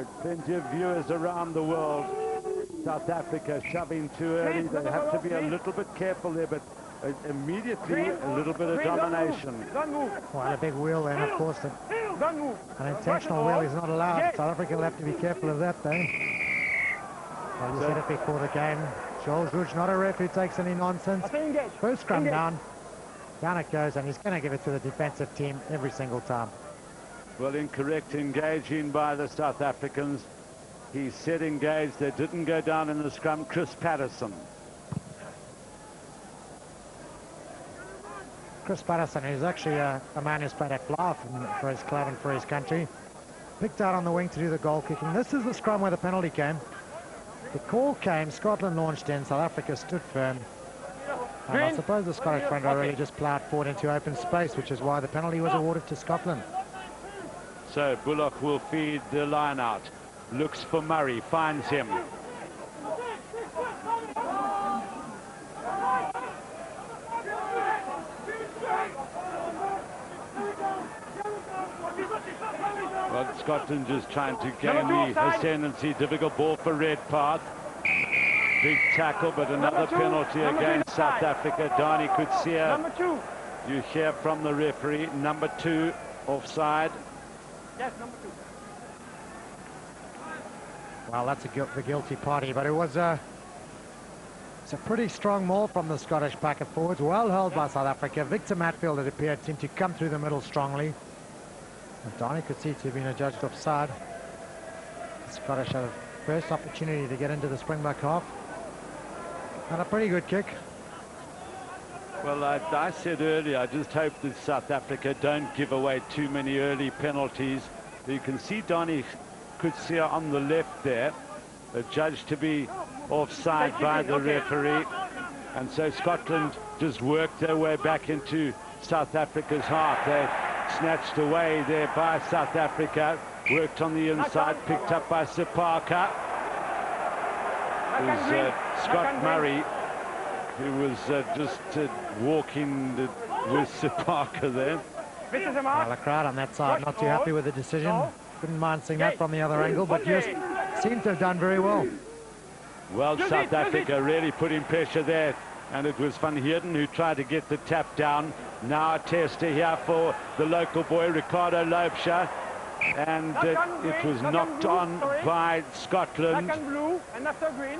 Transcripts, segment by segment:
plenty of viewers around the world. South Africa shoving too early. They have to be a little bit careful there, but immediately a little bit of domination. Well, a big wheel then, of course. An intentional wheel is not allowed. South Africa will have to be careful of that, though. Well, you said it before the game. Joel Rouge, not a ref who takes any nonsense. First scrum down. Down it goes, and he's going to give it to the defensive team every single time. Well, incorrect engaging by the South Africans. He said engaged. They didn't go down in the scrum. Chris Patterson. Chris Patterson, who's actually a man who's played at Blyth for his club and for his country. Picked out on the wing to do the goal kicking. This is the scrum where the penalty came. The call came, Scotland launched in, South Africa stood firm. And I suppose the Scottish front row really just ploughed forward into open space, which is why the penalty was awarded to Scotland. So Bullock will feed the line out. Looks for Murray, finds him. Well, Scotland just trying to gain the ascendancy. Difficult ball for Redpath. Big tackle, but another penalty against South Africa. Dani Kutsia, you hear from the referee, number 2, offside. Yes, number 2. Well, that's the guilty party, but it was it's a pretty strong maul from the Scottish packet forwards, well held by South Africa. Victor Matfield, it appeared, seemed to come through the middle strongly. And Dani Kutsia to have been adjudged offside. The Scottish had a first opportunity to get into the Springbok half. And a pretty good kick. Well, I said earlier, I just hope that South Africa don't give away too many early penalties. You can see Dani Kutsia on the left there, adjudged to be offside by the referee. And so Scotland just worked their way back into South Africa's half. They snatched away there by South Africa, worked on the inside, picked up by Sipaka. It was Scott Murray who was just walking with Sipaka there. Well, the crowd on that side not too happy with the decision. Couldn't mind seeing that from the other angle, but just seemed to have done very well. Well, South Africa really putting pressure there, and it was Van Heerden who tried to get the tap down. Now a tester here for the local boy, Ricardo Loubser, and it was knocked on by Scotland. Second blue, and after green.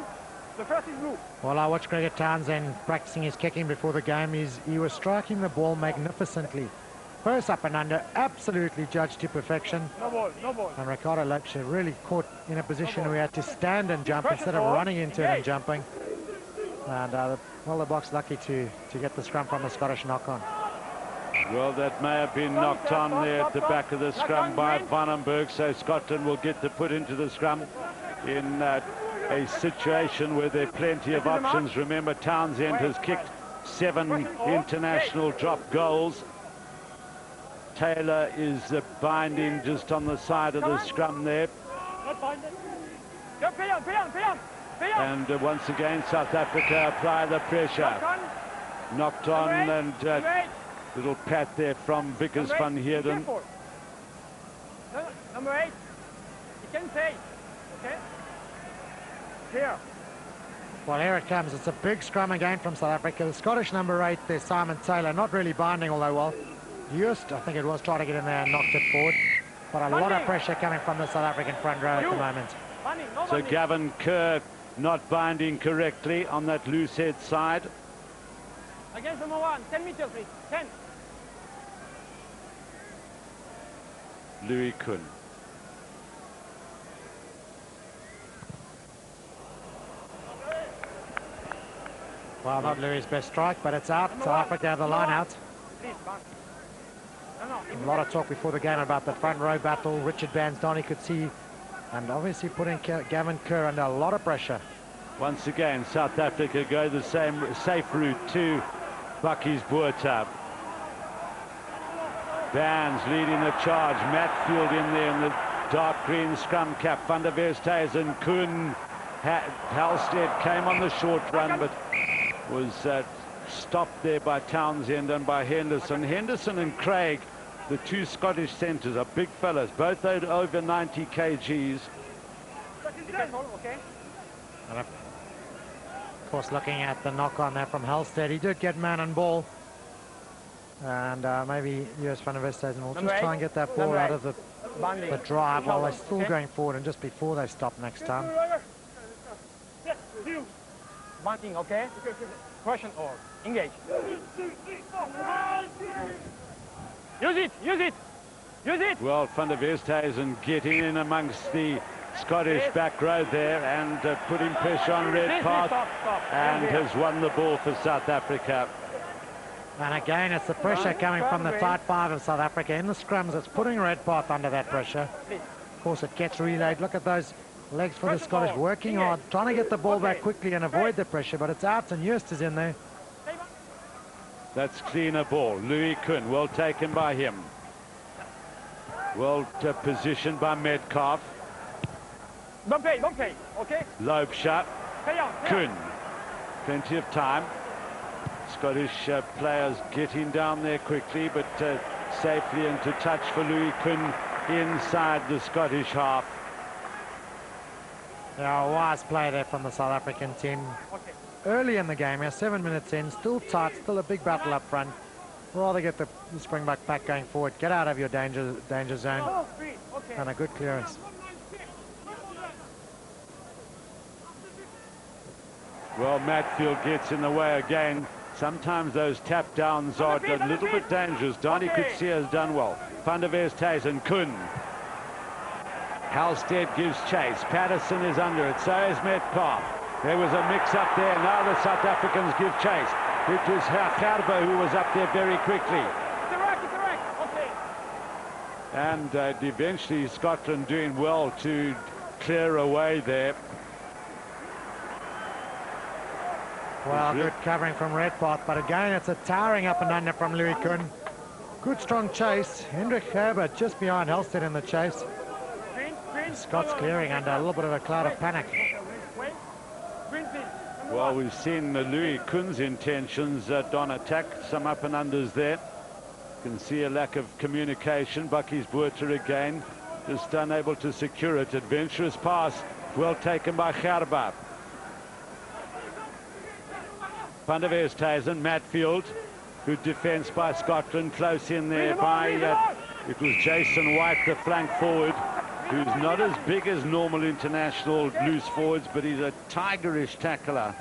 The first is blue. Well, I watched Gregor Townsend practicing his kicking before the game. He was striking the ball magnificently. First up and under, absolutely judged to perfection. No ball, no ball. And Ricardo Loubser really caught in a position where he had to stand and jump instead of running into it and jumping. And well, the Boks lucky to get the scrum from the Scottish knock-on. Well, that may have been knocked on there at the back of the scrum by Vandenberg, so Scotland will get to put into the scrum in a situation where there are plenty of options. Remember, Townsend has kicked 7 international drop goals. Taylor is binding just on the side of the scrum there. And once again, South Africa apply the pressure. Knocked on, and little pat there from Vickers van Heerden. Number 8. You can say. Okay. Here. Well, here it comes. It's a big scrum again from South Africa. The Scottish number 8 there, Simon Taylor, not really binding all that well. Just, I think it was, trying to get in there and knocked it forward. But a lot of pressure coming from the South African front row at the moment. So Gavin Kerr not binding correctly on that loose head side. Against number 1, 10 meters, please. 10. Louis Kuhn. Well, not Louis' best strike, but it's out. South Africa have the line out. A lot of talk before the game about the front row battle. Richard Bands, Dani Kutsia, and obviously putting Gavin Kerr under a lot of pressure. Once again, South Africa go the same safe route to Bucky's Boertab. Bands leading the charge. Matfield in there in the dark green scrum cap. Van der Westhuizen, Kuhn, Halstead came on the short run, but was stopped there by Townsend and by Henderson. Henderson and Craig, the 2 Scottish centres, are big fellas, both over 90 kgs. Be careful, okay? And of course, looking at the knock on there from Halstead, he did get man and ball. And maybe US Van der Westhuizen will just try and get that ball out of the drive while they're still going forward and just before they stop next time. Bunting, okay? Question or engage. Use it, use it, use it! Well, Van der Westhuizen getting in amongst the Scottish back row there and putting pressure on Redpath and has won the ball for South Africa. And again, it's the pressure coming from the tight five of South Africa. In the scrums, it's putting Redpath under that pressure. Of course, it gets relayed. Look at those legs for the Scottish, working hard, trying to get the ball back quickly and avoid the pressure, but it's out and Just is in there. That's cleaner ball. Louis Kuhn, well taken by him. Well positioned by Metcalf. Don't play, okay? Lobe shot. Kuhn. Plenty of time. Scottish players getting down there quickly, but safely into touch for Louis Kuhn inside the Scottish half. Yeah, a wise play there from the South African team. Early in the game, we're 7 minutes in, still tight, still a big battle up front. Rather get the Springbok back going forward, get out of your danger zone, and a good clearance. Well, Matfield gets in the way again. Sometimes those tap downs are a little bit dangerous. Donnie Coetzee has done well. Van der Westhuizen, Kuhn. Halstead gives chase. Patterson is under it. So is Metcalf. There was a mix-up there. Now the South Africans give chase. It was Gerber who was up there very quickly. It's a rack, okay. And eventually Scotland doing well to clear away there. Well, good covering from Redpath, but again, it's a towering up and under from Louis Kuhn. Good strong chase. Hendrik Gerber just behind Halstead in the chase. Scott's clearing under a little bit of a cloud of panic. Well, we've seen Louis Kuhn's intentions on attack, some up and unders there. You can see a lack of communication. Bucky's Buerter again, just unable to secure it. Adventurous pass, well taken by Gerber. Van der Westhuizen, Matfield, good defence by Scotland, close in there by, it was Jason White, the flank forward, who's not as big as normal international loose forwards, but he's a tigerish tackler.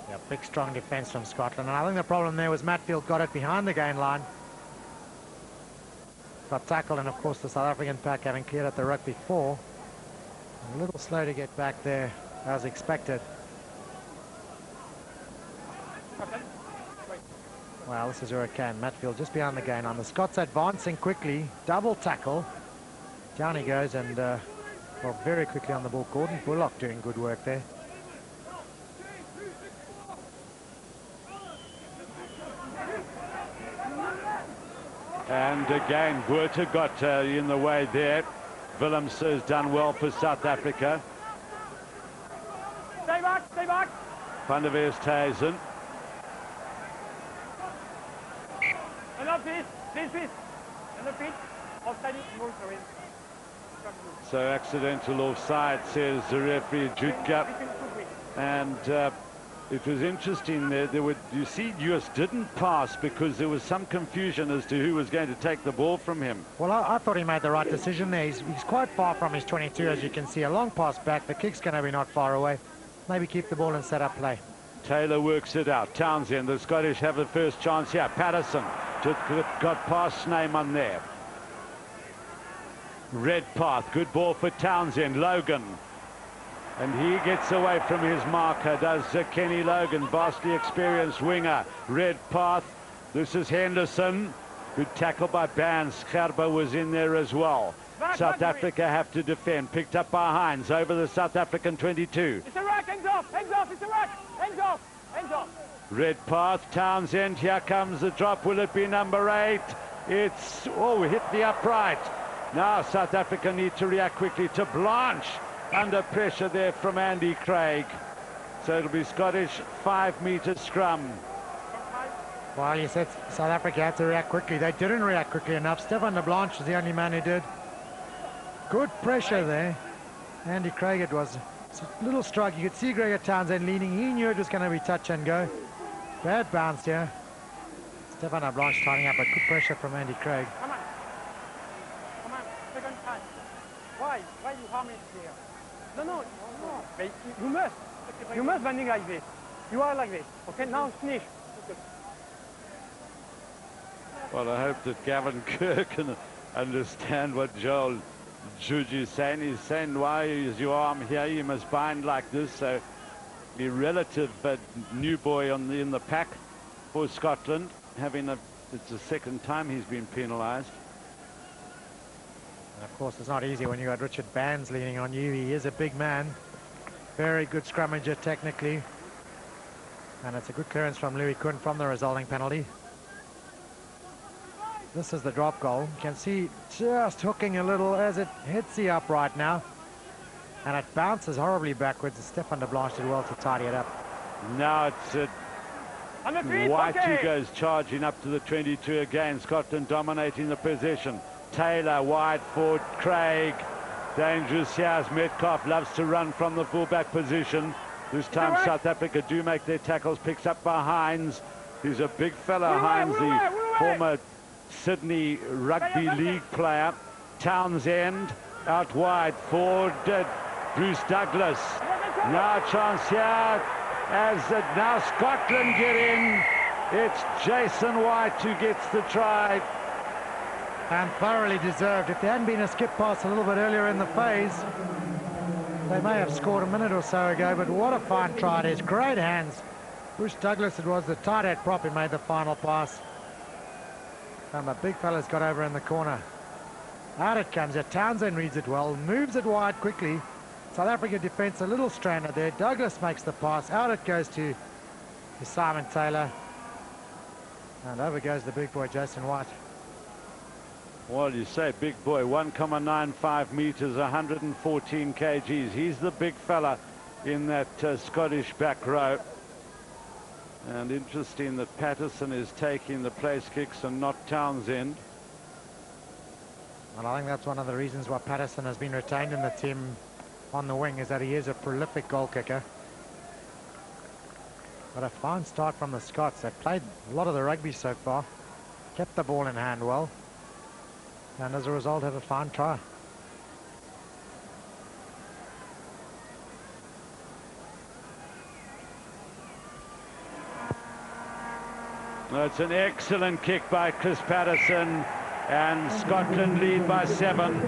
Yeah, big strong defence from Scotland, and I think the problem there was Matfield got it behind the gain line. Got tackled, and of course the South African pack having cleared at the ruck before. A little slow to get back there as expected. Well, this is Hurricane. Matfield just behind the gain line. The Scots advancing quickly. Double tackle. Down he goes and well, very quickly on the ball. Gordon Bullock doing good work there. And again, Buerter got in the way there. Willems has done well for South Africa. Stay back. Van der Westhuizen. This. And the feet. Offside, sorry. So accidental offside, says the referee Jutka. And it was interesting there. You see, US didn't pass because there was some confusion as to who was going to take the ball from him. Well, I thought he made the right decision there. He's quite far from his 22, as you can see. A long pass back. The kick's going to be not far away. Maybe keep the ball and set up play. Taylor works it out. Townsend, the Scottish have the first chance here. Patterson just got past Snyman there. Redpath, good ball for Townsend. Logan, and he gets away from his marker, does Kenny Logan, vastly experienced winger. Redpath, this is Henderson, good tackle by Barnes. Gerber was in there as well. South Africa have to defend, picked up by Hines over the South African 22. It's a rack, hands off, it's a rack, hands off. Redpath, Townsend, here comes the drop. Will it be number 8? It's, oh, hit the upright. Now South Africa need to react quickly to Blanche. Under pressure there from Andy Craig. So it'll be Scottish 5-meter scrum. Well, you said South Africa had to react quickly. They didn't react quickly enough. Stefan de Blanche was the only man who did. Good pressure there. Andy Craig, it was a little strike. You could see Gregor Townsend leaning. He knew it was going to be touch and go. Bad bounce here. Stefan Blanche tying up, but good pressure from Andy Craig. Come on. Come on. Second time. Why? Why you harm it here? No, no, no. But you must. You must landing like this. You are like this. Okay, now finish. Well, I hope that Gavin Kerr can understand what Joel Judge is saying. He's saying, why is your arm here? You must bind like this. So the relative new boy in the pack for Scotland, it's the second time he's been penalised. Of course, it's not easy when you got Richard Bands leaning on you. He is a big man. Very good scrummager technically. And it's a good clearance from Louis Kuhn from the resulting penalty. This is the drop goal. You can see just hooking a little as it hits the upright now. And it bounces horribly backwards. Stefan de Blanche did well to tidy it up. Now it's White who goes charging up to the 22 again. Scotland dominating the possession. Taylor wide for Craig. Dangerous here as Metcalf loves to run from the fullback position. This time South Africa do make their tackles. Picks up by Hines. He's a big fella, Hines, the former Sydney Rugby League player. Townsend out wide for Bruce Douglas. Now chance here as now Scotland get in. It's Jason White who gets the try. And thoroughly deserved. If there hadn't been a skip pass a little bit earlier in the phase, they may have scored a minute or so ago, but what a fine try it is. Great hands. Bruce Douglas, it was the tight head prop who made the final pass. And the big fella's got over in the corner. Out it comes. Townsend reads it well, moves it wide quickly. South Africa defence a little stranded there. Douglas makes the pass. Out it goes to Simon Taylor. And over goes the big boy, Jason White. Well, you say big boy, 1.95 meters, 114 kgs. He's the big fella in that Scottish back row. And interesting that Patterson is taking the place kicks and not Townsend. Well, I think that's one of the reasons why Patterson has been retained in the team on the wing, is that he is a prolific goal kicker. But a fine start from the Scots. They've played a lot of the rugby so far, kept the ball in hand well, and as a result have a fine try. It's an excellent kick by Chris Patterson, and Scotland lead by 7.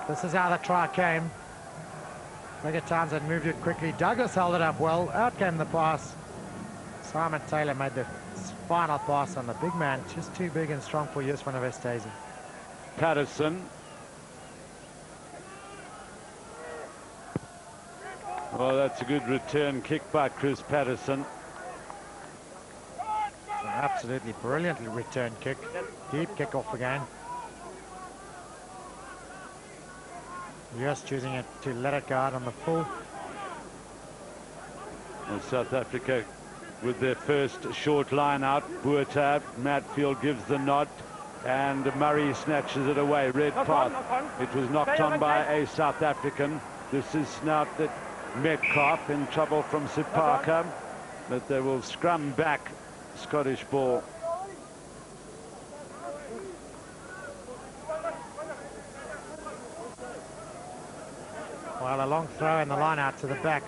This is how the try came. Gregor Townsend moved it quickly. Douglas held it up well. Out came the pass. Simon Taylor made the final pass on the big man. Just too big and strong for Jus van der Westhuizen. Patterson. Well, that's a good return kick by Chris Patterson. An absolutely brilliant return kick. Deep kick off again. Just choosing it to let it go out on the full. And South Africa with their first short line out. Buerta, Matfield gives the nod, and Murray snatches it away. Red path. It was knocked on by a South African. This is now that Metcalf in trouble from Sipaka, but they will scrum back Scottish ball. Well, a long throw in the line out to the back,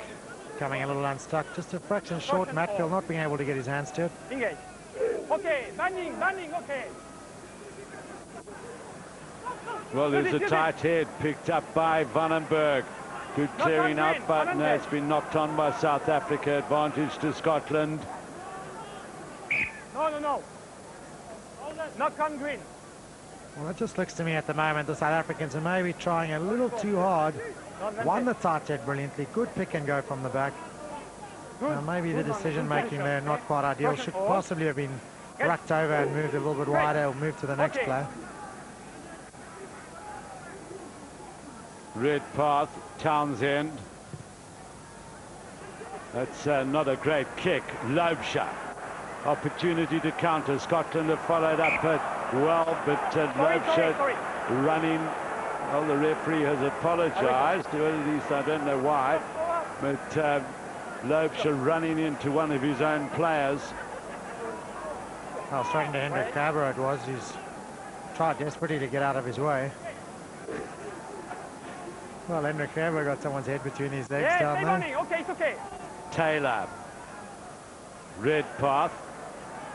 coming a little unstuck. Just a fraction short. Matfield not being able to get his hands to it. Engage. Okay, banding, okay. Well, there's a tight head picked up by Vandenberg. Good clearing out, but no, it's been knocked on by South Africa. Advantage to Scotland. No. Knock on green. Well, it just looks to me at the moment the South Africans are maybe trying a little too hard. Won the tight head brilliantly. Good pick and go from the back. Now maybe the decision making there not quite ideal. Should possibly have been rucked over and moved a little bit wider or moved to the next player. Red path, Townsend. That's not a great kick. Loubser. Opportunity to counter. Scotland have followed up, but well, but Loebscher running. Well, the referee has apologized, or at least I don't know why, but Loebscher running into one of his own players. Well, straight into Hendrik Faber it was. He's tried desperately to get out of his way. Well, Hendrik Faber got someone's head between his legs down there. Okay, it's okay. Taylor. Redpath.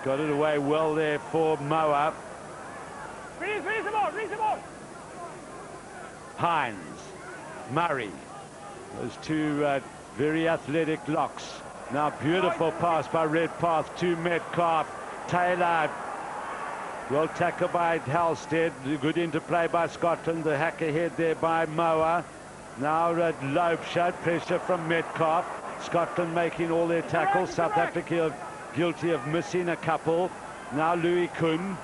Got it away well there for Moa. Release the ball, release the ball. Hines. Murray. Those two very athletic locks. Now beautiful pass by Redpath to Metcalf. Taylor. Well tackled by Halstead. Good interplay by Scotland. The hack ahead there by Moa. Now Loebscher. Pressure from Metcalf. Scotland making all their tackles. South Africa guilty of missing a couple. Now Louis Kuhn.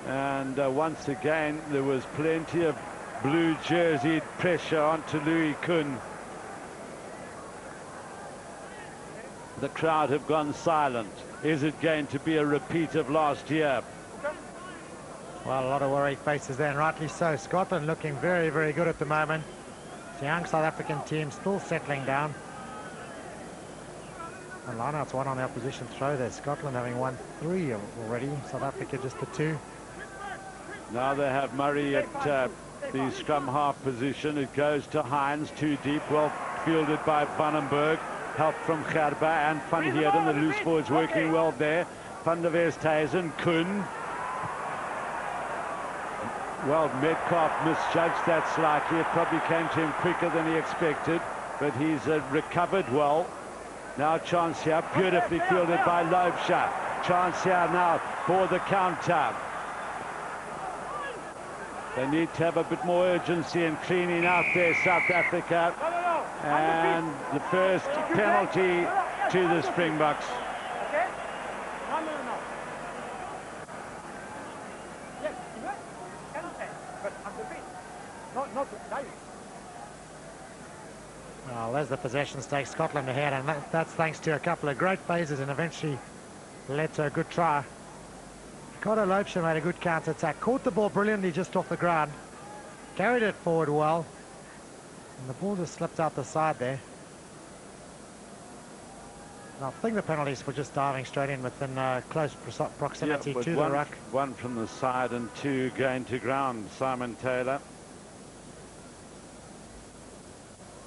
And once again, there was plenty of blue jersey pressure onto Louis Kuhn. The crowd have gone silent. Is it going to be a repeat of last year? Well, a lot of worried faces there, and rightly so. Scotland looking very, very good at the moment. The young South African team still settling down. And lineout's one on the opposition throw there. Scotland having won 3 already. South Africa just the 2. Now they have Murray at the scrum half position. It goes to Hines, too deep, well fielded by Vandenberg. Help from Gerber and Van Heerden. The loose forwards working well there. Van der Westhuizen, Kuhn. Well, Metcalf misjudged that slightly. It probably came to him quicker than he expected, but he's recovered well. Now chance here, beautifully fielded by Loebscher. Chance here now for the counter. They need to have a bit more urgency in cleaning out there, South Africa. And the first penalty to the Springboks. Okay? No. Yes, you can say, but at the feet. Not diving. Well, there's the possession stake. Scotland ahead, and that's thanks to a couple of great phases and eventually led to a good try. Ricardo Loebscher made a good counter-attack. Caught the ball brilliantly just off the ground. Carried it forward well. And the ball just slipped out the side there. And I think the penalties for just diving straight in within close proximity to the ruck. One from the side and 2 going to ground. Simon Taylor.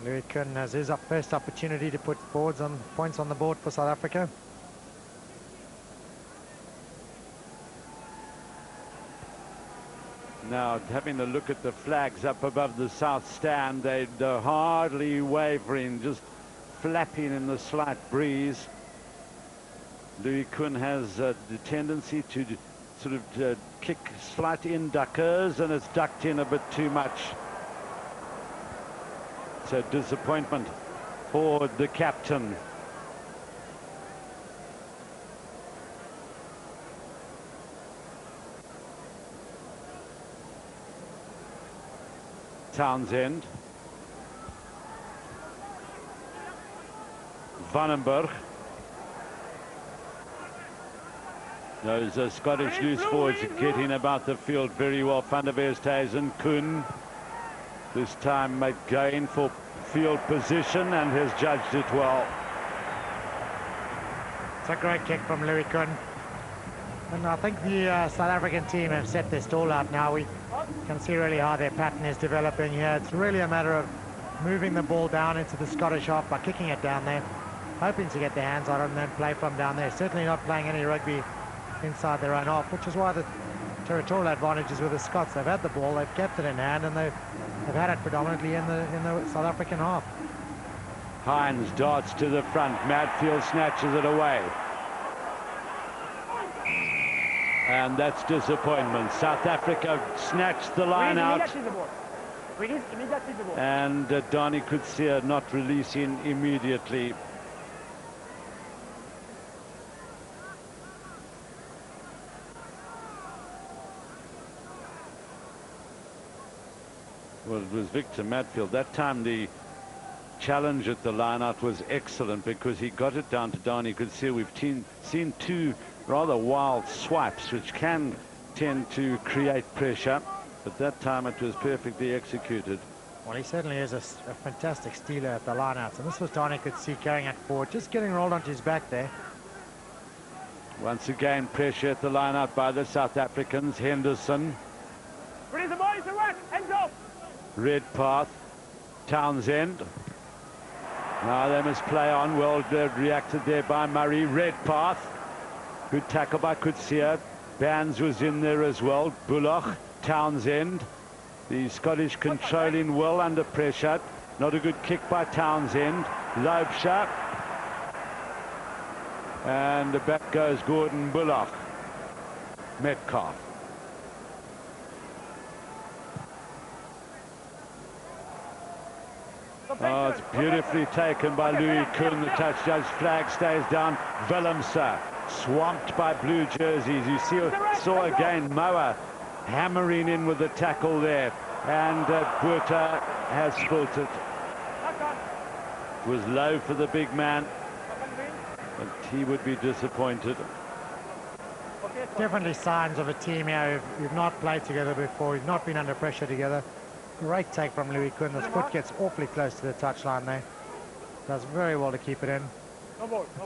Louis Kuhn has his first opportunity to put points on the board for South Africa. Now, having a look at the flags up above the south stand, they're hardly wavering, just flapping in the slight breeze. Louis Kuhn has the tendency to sort of kick slight induckers, and it's ducked in a bit too much. So disappointment for the captain. Townsend. Vandenberg. Those Scottish loose forwards getting about the field very well. Van der Westhuizen, Kuhn. This time going for field position and has judged it well. It's a great kick from Louis Kuhn. And I think the South African team have set their stall out now. We can see really how their pattern is developing here. It's really a matter of moving the ball down into the Scottish half by kicking it down there, hoping to get their hands on it and then play from down there. Certainly not playing any rugby inside their own half, which is why the territorial advantage is with the Scots. They've had the ball, they've kept it in hand, and they've had it predominantly in the South African half. Hines darts to the front. Madfield snatches it away. And that's disappointment. South Africa snatched the line out. And Dani Coetzee not releasing immediately. Well, it was Victor Matfield. That time the challenge at the line-out was excellent because he got it down to Dani Coetzee. We've seen 2 rather wild swipes which can tend to create pressure, but that time it was perfectly executed. Well, he certainly is a fantastic stealer at the lineouts, and this was Donny could see carrying it forward, just getting rolled onto his back there. Once again, pressure at the lineout by the South Africans. Henderson. Release the body to work. Hands up. Redpath. Townsend. Now they must play on. Well reacted there by Murray. Redpath. Good tackle by Coetzee. Bands was in there as well. Bullock. Townsend. The Scottish controlling well under pressure. Not a good kick by Townsend. Loubser. And back goes Gordon Bullock. Metcalf. Oh, it's beautifully taken by Louis Kuhn. The touch judge flag stays down. Willemse swamped by blue jerseys. You saw again Moa hammering in with the tackle there. And Botha has spilt it. It was low for the big man, but he would be disappointed. Definitely signs of a team here who've not played together before, who've not been under pressure together. Great take from Louis Kuhn. His foot gets awfully close to the touchline there. Does very well to keep it in.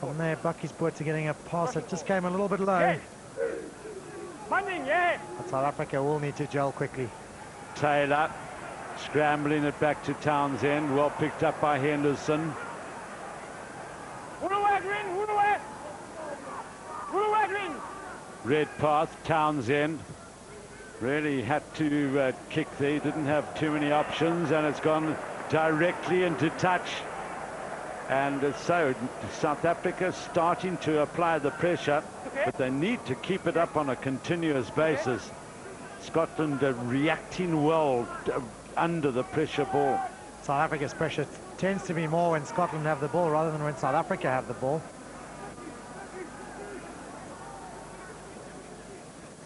From there, Bucky's Botha getting a pass that just came a little bit low. But South Africa will need to gel quickly. Taylor scrambling it back to Townsend. Well picked up by Henderson. Redpath, Townsend really had to kick there. He didn't have too many options, and it's gone directly into touch. And so South Africa starting to apply the pressure, but they need to keep it up on a continuous basis. Scotland reacting well under the pressure ball. South Africa's pressure tends to be more when Scotland have the ball rather than when South Africa have the ball.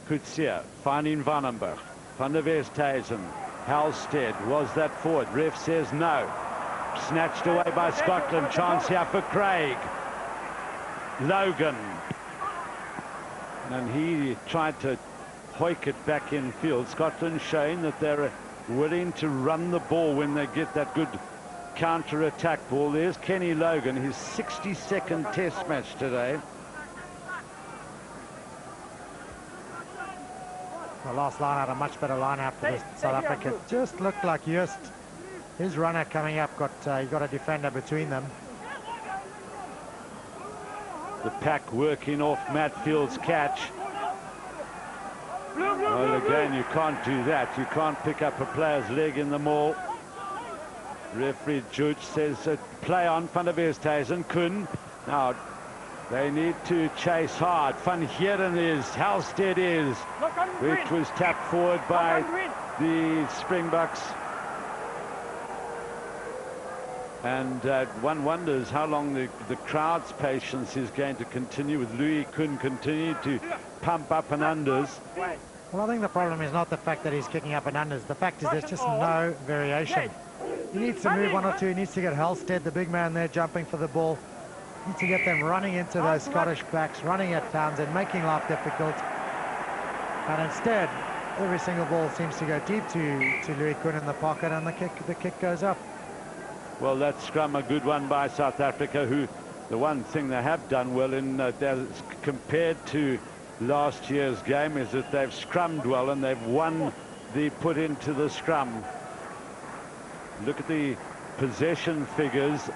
Coetzee finding Vandenberg. Van der Westhuizen. Halstead, was that forward? Ref says no. Snatched away by Scotland. Chance here for Craig. Logan. And he tried to hoik it back in field. Scotland showing that they're willing to run the ball when they get that good counter-attack ball. There's Kenny Logan, his 62nd test match today. The last line had a much better line out for South Africa. Just looked like Just, his runner coming up, he got a defender between them. The pack working off Matfield's catch. Well, again, you can't do that. You can't pick up a player's leg in the maul. Referee Judge says play on Van der Westhuizen. Kuhn. Now, they need to chase hard. Van Heeren is, Halstead is, which was tapped forward by the Springboks. And one wonders how long the crowd's patience is going to continue with Louis Kuhn continue to pump up and unders. Well, I think the problem is not the fact that he's kicking up and unders. The fact is there's just no variation. He needs to move one or two. He needs to get Halstead, the big man there, jumping for the ball. He needs to get them running into those Scottish backs, running at Townsend, making life difficult. And instead, every single ball seems to go deep to Louis Kuhn in the pocket, and the kick goes up. Well, that scrum a good one by South Africa, who the one thing they have done well in compared to last year's game is that they've scrummed well and they've won the put into the scrum. Look at the possession figures,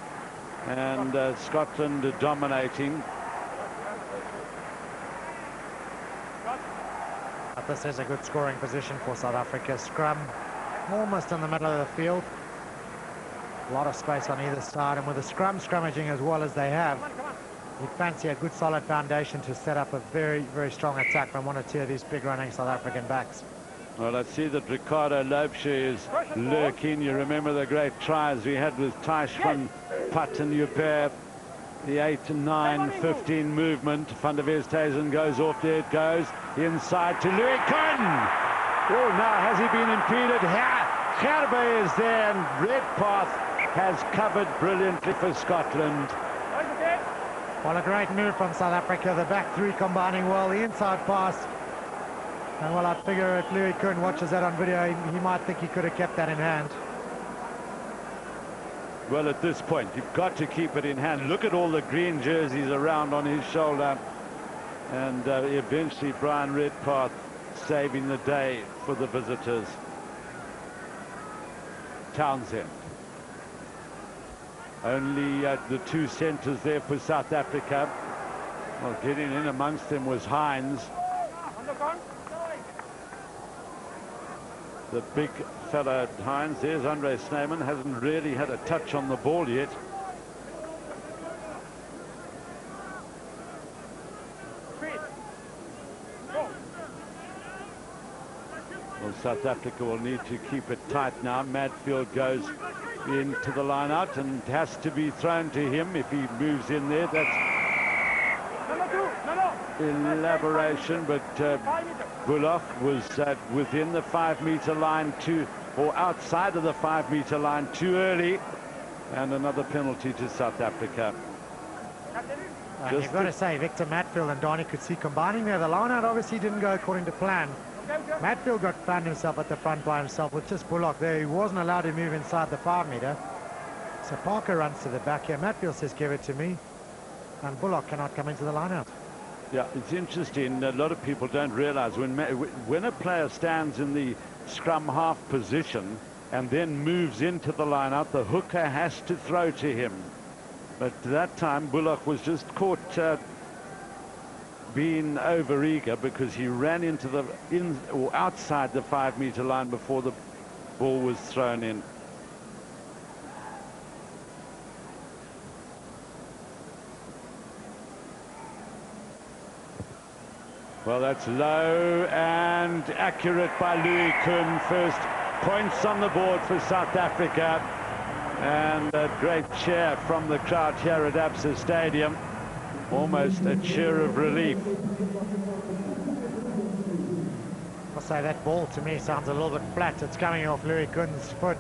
and Scotland dominating. But this is a good scoring position for South Africa. Scrum almost in the middle of the field. A lot of space on either side, and with the scrum scrummaging as well as they have, you'd fancy a good solid foundation to set up a very, very strong attack from one or two of these big running South African backs. Well, I see that Ricardo Loubser is lurking. You remember the great tries we had with Taish van Patten-Joubert, the 8 and 9, 15 movement. Van der Westhuizen goes off, there it goes, inside to Louis Kuhn. Oh, now has he been impeded? Gerbe is there, and Redpath has covered brilliantly for Scotland. Well, a great move from South Africa. The back three combining well, the inside pass. And well, I figure if Louis Kuhn watches that on video, he might think he could have kept that in hand. Well, at this point, you've got to keep it in hand. Look at all the green jerseys around on his shoulder. And eventually Brian Redpath saving the day for the visitors. Townsend. Only the two centres there for South Africa. Well, getting in amongst them was Hines. The big fella Hines. There's Andre Snyman. Hasn't really had a touch on the ball yet. Well, South Africa will need to keep it tight now. Madfield goes into the line out and has to be thrown to him if he moves in there. That's elaboration, but Bullock was within the 5-meter line or outside of the 5-meter line too early, and another penalty to South Africa. You've got to say, Victor Matfield and Donnie could see combining there. The line out obviously didn't go according to plan. Matfield found himself at the front by himself with just Bullock there. He wasn't allowed to move inside the 5-meter. So Parker runs to the back here. Matfield says, give it to me. And Bullock cannot come into the line out. Yeah, it's interesting. A lot of people don't realize when a player stands in the scrum half position and then moves into the line out, the hooker has to throw to him. But that time Bullock was just caught being over-eager because he ran into the outside the 5-meter line before the ball was thrown in. Well, that's low and accurate by Louis Kuhn. First points on the board for South Africa. And a great cheer from the crowd here at Absa Stadium. Almost a cheer of relief. I'll say that ball to me sounds a little bit flat. It's coming off Louis Kuhn's foot.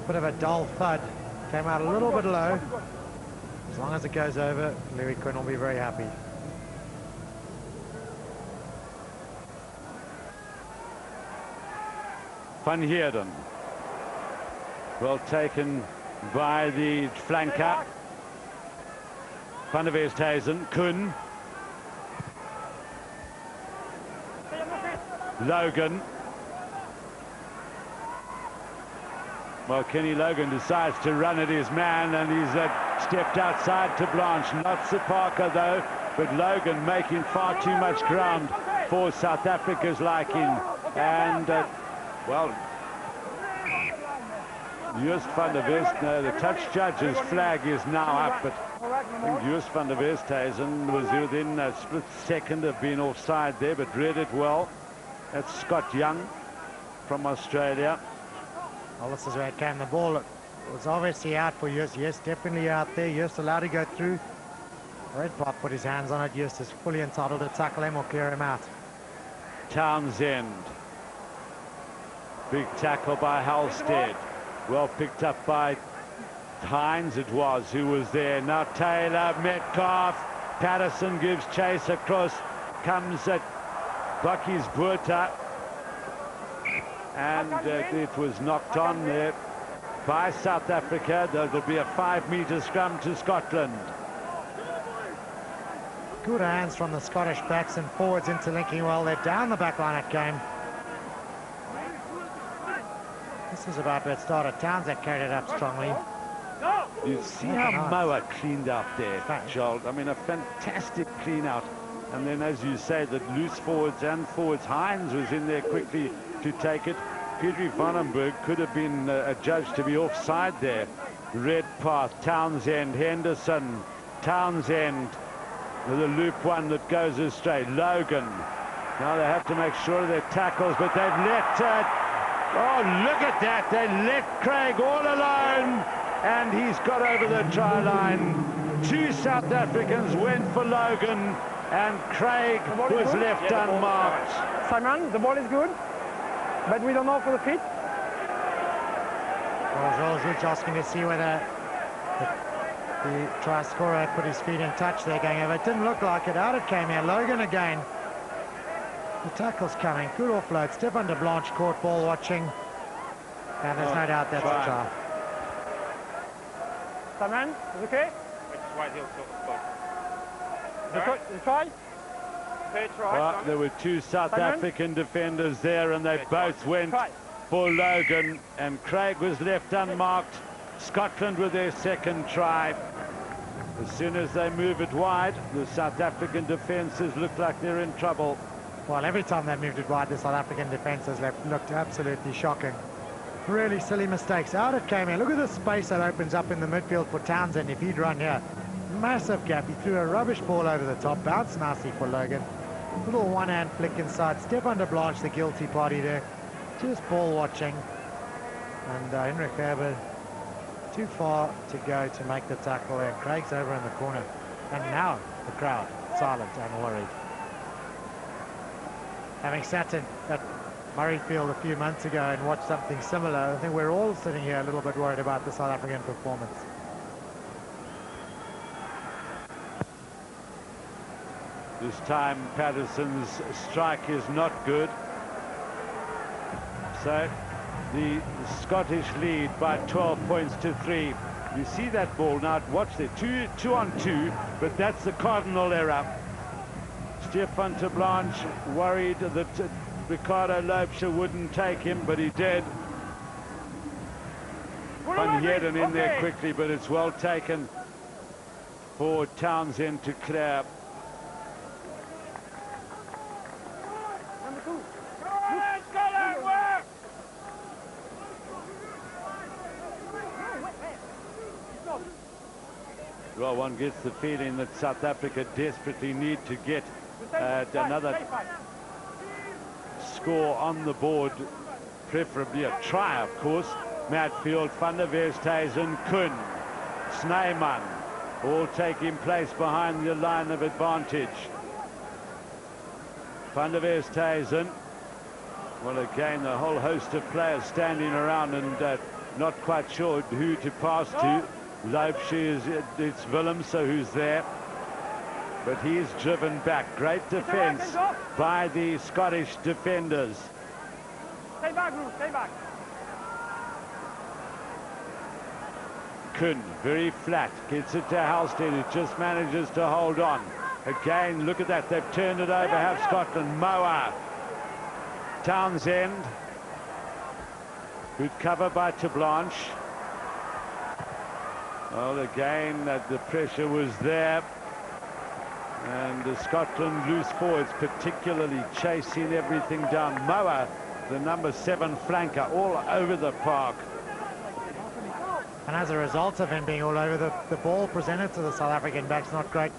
Bit of a dull thud. Came out a little bit low. As long as it goes over, Louis Kuhn will be very happy. Van Heerden. Well taken by the flanker. Van der Westhuizen, Kuhn. Logan. Well, Kenny Logan decides to run at his man, and he's stepped outside to Blanche. Not Parker though, but Logan making far too much ground for South Africa's liking. And well, Joost van der West, no, the touch judge's flag is now up, but I think Joost van der Westhuizen was within a split second of being offside there, but read it well. That's Scott Young from Australia. Well, this is where it came. The ball was obviously out for Joost. Yes, definitely out there. Joost allowed to go through. Redpath put his hands on it. Joost is fully entitled to tackle him or clear him out. Townsend. Big tackle by Halstead. Well picked up by Hines, it was, who was there. Now Taylor, Metcalf, Patterson gives chase across, comes at Bucky's Buerta, and it was knocked on there by South Africa. There'll be a 5-meter scrum to Scotland. Good hands from the Scottish backs and forwards interlinking well. They're down the back line it came. This is about where it started. Townsend carried it up strongly. You see how Moa cleaned out there, Joel. I mean, a fantastic clean out. And then, as you say, the loose forwards and forwards. Hines was in there quickly to take it. Petrie Vandenberg could have been adjudged to be offside there. Redpath, Townsend, Henderson, Townsend. The loop one that goes astray. Logan. Now they have to make sure of their tackles, but they've let... oh, look at that. They let Craig all alone, and he's got over the try line. Two South Africans went for Logan, and Craig was left unmarked. Simon, the ball is good, but we don't know for the feet. Well, Joel's Rich asking to see whether the try scorer put his feet in touch there going over. It didn't look like it. Out it came here. Logan again. The tackle's coming. Good offload. Step under Blanche, caught ball watching. And there's no doubt that's a try. Simon, is okay? The try? Well, there were two South African defenders there, and they both went for Logan, and Craig was left unmarked. Scotland with their second try. As soon as they move it wide, the South African defences look like they're in trouble. Well, every time they moved it wide, the South African defences looked absolutely shocking. Really silly mistakes. Out it came in. Look at the space that opens up in the midfield for Townsend if he'd run here. Massive gap. He threw a rubbish ball over the top. Bounced nicely for Logan. Little one-hand flick inside. Step under Blanche, the guilty party there. Just ball watching. And Henrik Herber too far to go to make the tackle there. Craig's over in the corner. And now the crowd silent and worried. Having sat at Murrayfield a few months ago and watched something similar, I think we're all sitting here a little bit worried about the South African performance. This time Patterson's strike is not good. So the Scottish lead by 12 points to 3. You see that ball now, watch there, two on two, but that's the cardinal error. Stefan de Blanche worried that Ricardo Loubser wouldn't take him, but he did. Van Heerden in there quickly, but it's well taken for Townsend to clear. Well, one gets the feeling that South Africa desperately need to get another score on the board, preferably a try, of course. Matfield, Van der Westhuizen, Kuhn, Snyman, all taking place behind the line of advantage. Van der Westhuizen, well, again, a whole host of players standing around and not quite sure who to pass to. Loubser, it's Willems, so who's there? But he's driven back. Great defence by the Scottish defenders. Stay back, Bruce, stay back. Kuhn, very flat, gets it to Halstead, who just manages to hold on. Again, look at that, they've turned it over, have Scotland. Moa, Townsend, good cover by de Blanche. Well, again, the pressure was there. And Scotland loose forwards, particularly chasing everything down. Moa, the number 7 flanker, all over the park. And as a result of him being all over, the ball presented to the South African backs not great.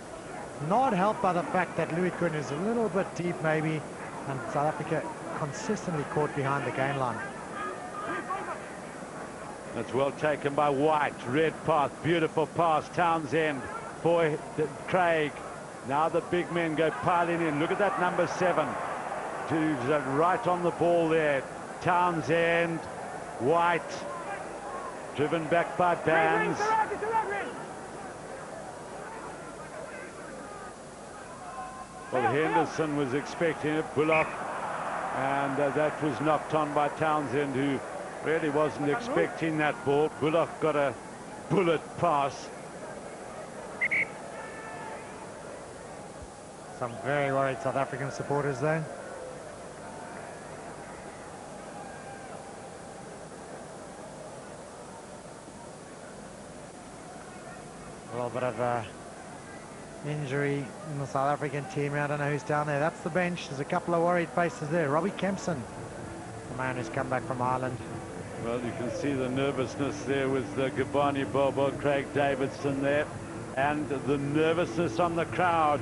Not helped by the fact that Louis Kuhn is a little bit deep maybe, and South Africa consistently caught behind the gain line. That's well taken by White. Red path, beautiful pass. Townsend for Craig. Now the big men go piling in. Look at that number 7. Who's right on the ball there. Townsend, White, driven back by Bands. Well, Henderson was expecting it, Bullock, and that was knocked on by Townsend, who really wasn't expecting that ball. Bullock got a bullet pass. Some very worried South African supporters there. A little bit of injury in the South African team. I don't know who's down there. That's the bench. There's a couple of worried faces there. Robbie Kempson, the man who's come back from Ireland. Well, you can see the nervousness there with Gabani Bobo, Craig Davidson there, and the nervousness on the crowd.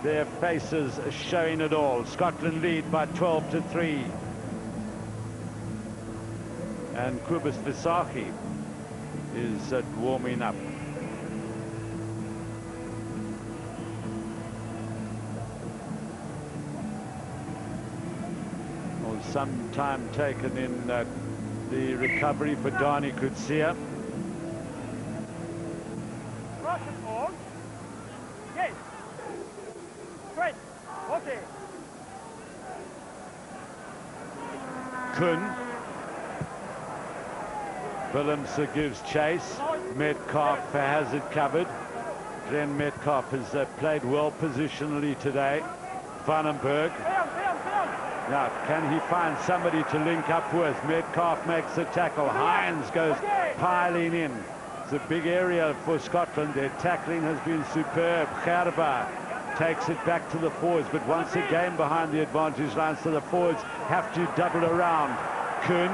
Their faces showing it all. Scotland lead by 12 to 3. And Kobus Visagie is warming up. Well, some time taken in the recovery for Dani Kutsia. Russian ball. Yes. Great. Okay. Kuhn. Willemse gives chase. Metcalf has it covered. Glenn Metcalf has played well positionally today. Vandenberg. Now, can he find somebody to link up with? Metcalf makes the tackle. Hines goes piling in. It's a big area for Scotland. Their tackling has been superb. Gerba takes it back to the forwards, but once again behind the advantage line, so the forwards have to double around. Kuhn,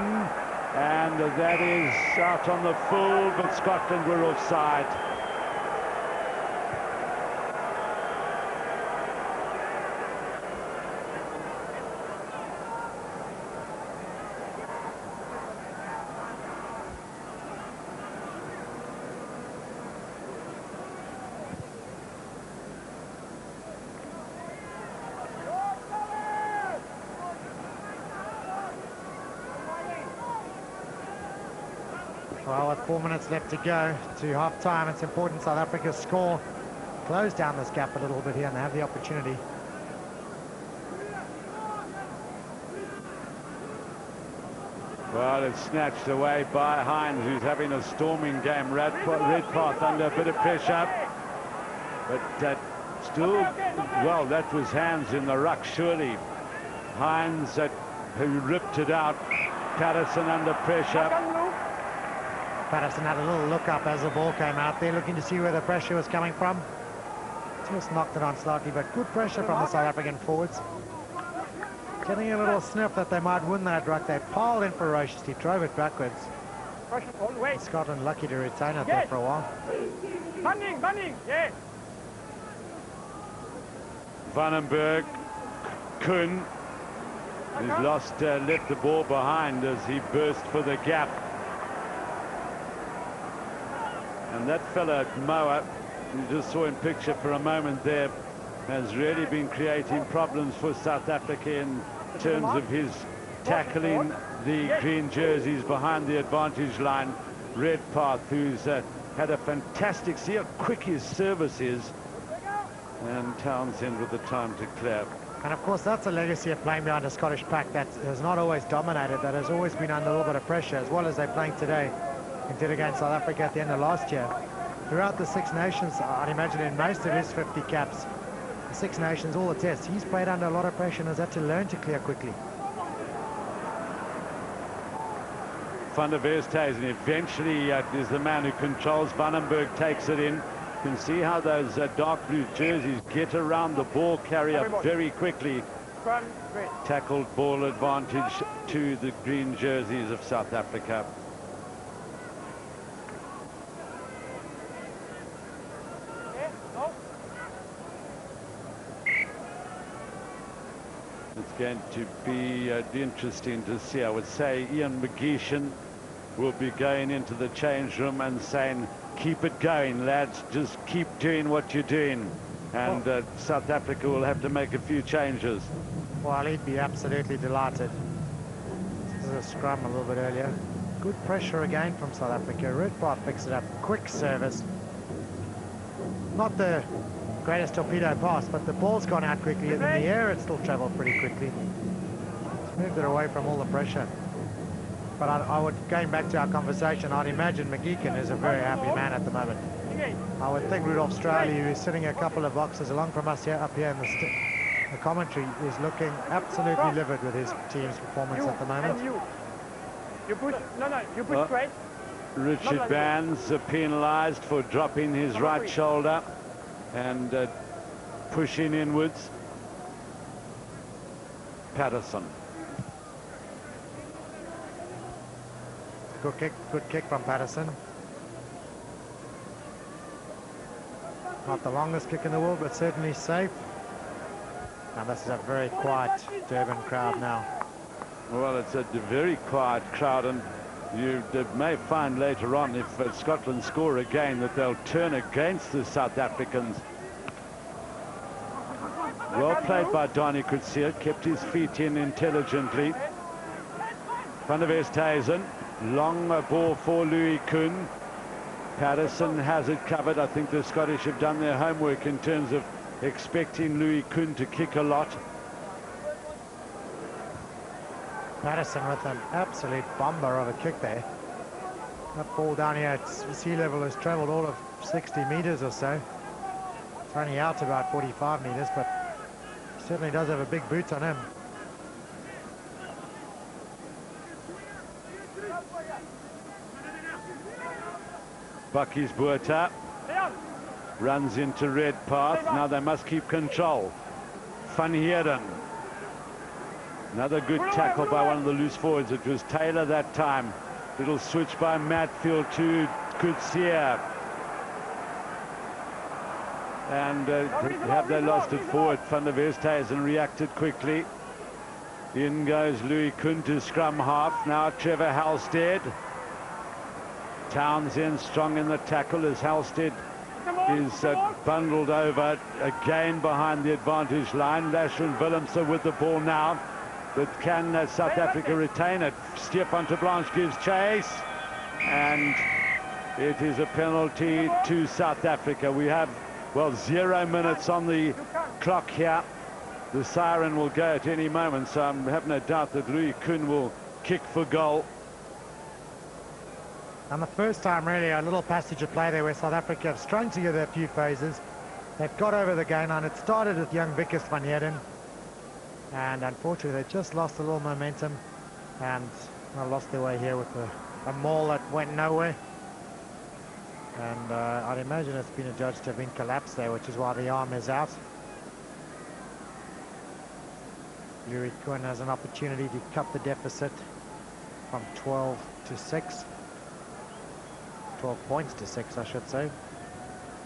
and that is out on the full, but Scotland were offside. Well, with 4 minutes left to go to half-time, it's important South Africa score, close down this gap a little bit here and have the opportunity. Well, it's snatched away by Hines, who's having a storming game. Redpath under a bit of pressure, but still, well, that was hands in the ruck, surely. Hines, who ripped it out. Patterson under pressure. Patterson had a little look up as the ball came out there, looking to see where the pressure was coming from. Just knocked it on slightly, but good pressure from the South African forwards. Getting a little sniff that they might win that ruck. They piled in ferociously, drove it backwards. Scotland lucky to retain it there for a while. Bunning, yeah. Vandenberg, Kuhn, he's left the ball behind as he burst for the gap. And that fella, Moa, you just saw in picture for a moment there, has really been creating problems for South Africa in terms of his tackling the green jerseys behind the advantage line. Redpath, who's had a fantastic, see how quick his service is. And Townsend with the time to clear. And of course, that's a legacy of playing behind a Scottish pack that has not always dominated, that has always been under a little bit of pressure, as well as they're playing today. It did against South Africa at the end of last year. Throughout the Six Nations, I'd imagine in most of his 50 caps, the Six Nations, all the tests, he's played under a lot of pressure and has had to learn to clear quickly. Van der Westhuizen eventually is the man who controls. Vandenberg takes it in. You can see how those dark blue jerseys get around the ball carrier very quickly. Tackled ball advantage to the green jerseys of South Africa. It's going to be interesting to see. I would say Ian McGeechan will be going into the change room and saying, keep it going, lads, just keep doing what you're doing. And South Africa will have to make a few changes. Well, he'd be absolutely delighted. This is a scrum a little bit earlier. Good pressure again from South Africa. Redpath picks it up, quick service. Not the greatest torpedo pass, but the ball's gone out quickly. In the air, it still traveled pretty quickly. It's moved it away from all the pressure. But I would, going back to our conversation, I'd imagine McGeechan is a very happy man at the moment. I would think Rudolph Straley, who is sitting a couple of boxes along from us here, up here in the commentary, is looking absolutely livid with his team's performance at the moment. You push straight. Richard Bands penalised for dropping his right shoulder and pushing inwards. Patterson. Good kick from Patterson. Not the longest kick in the world, but certainly safe. And this is a very quiet Durban crowd now. Well, it's a very quiet crowd, and you may find later on, if Scotland score again, that they'll turn against the South Africans. Well played by Donny Coetzee, kept his feet in intelligently. Van der Westhuizen, long ball for Louis Kuhn. Patterson has it covered. I think the Scottish have done their homework in terms of expecting Louis Kuhn to kick a lot. Patterson with an absolute bomber of a kick there. That ball down here at sea level has travelled all of 60 metres or so. It's only out about 45 metres, but he certainly does have a big boot on him. Bucky's Buerta runs into red path. Now they must keep control. Van Heerden. Another good tackle by one of the loose forwards. It was Taylor that time. Little switch by Matfield to Coetzee. And have they lost it forward? Van der Westhuizen reacted quickly. In goes Louis Kuhn to scrum half. Now Trevor Halstead. Townsend strong in the tackle as Halstead is bundled over again behind the advantage line. Lashon Willemse with the ball now. But can South Africa retain it? Stefan de Blanche gives chase. And it is a penalty to South Africa. We have, well, 0 minutes on the clock here. The siren will go at any moment, so I have no doubt that Louis Kuhn will kick for goal. And the first time, really, a little passage of play there where South Africa have strung together a few phases. They've got over the gain line. It started with young Wikus van Heerden. And unfortunately, they just lost a little momentum and lost their way here with a maul that went nowhere. And I'd imagine it's been adjudged to have been collapsed there, which is why the arm is out. Louis Kuhn has an opportunity to cut the deficit from 12 to 6. 12 points to 6, I should say.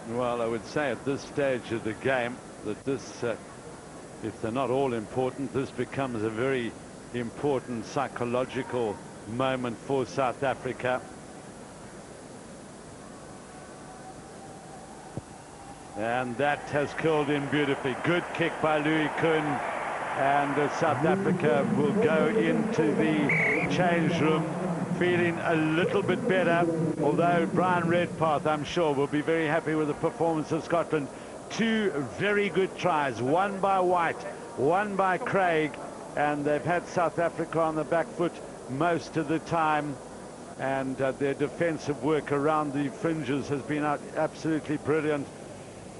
Well, I would say at this stage of the game that this, if they're not all important, this becomes a very important psychological moment for South Africa. And that has curled in beautifully. Good kick by Louis Kuhn. And South Africa will go into the change room feeling a little bit better, although Brian Redpath, I'm sure, will be very happy with the performance of Scotland. 2 very good tries, one by White, one by Craig, and they've had South Africa on the back foot most of the time, and their defensive work around the fringes has been absolutely brilliant,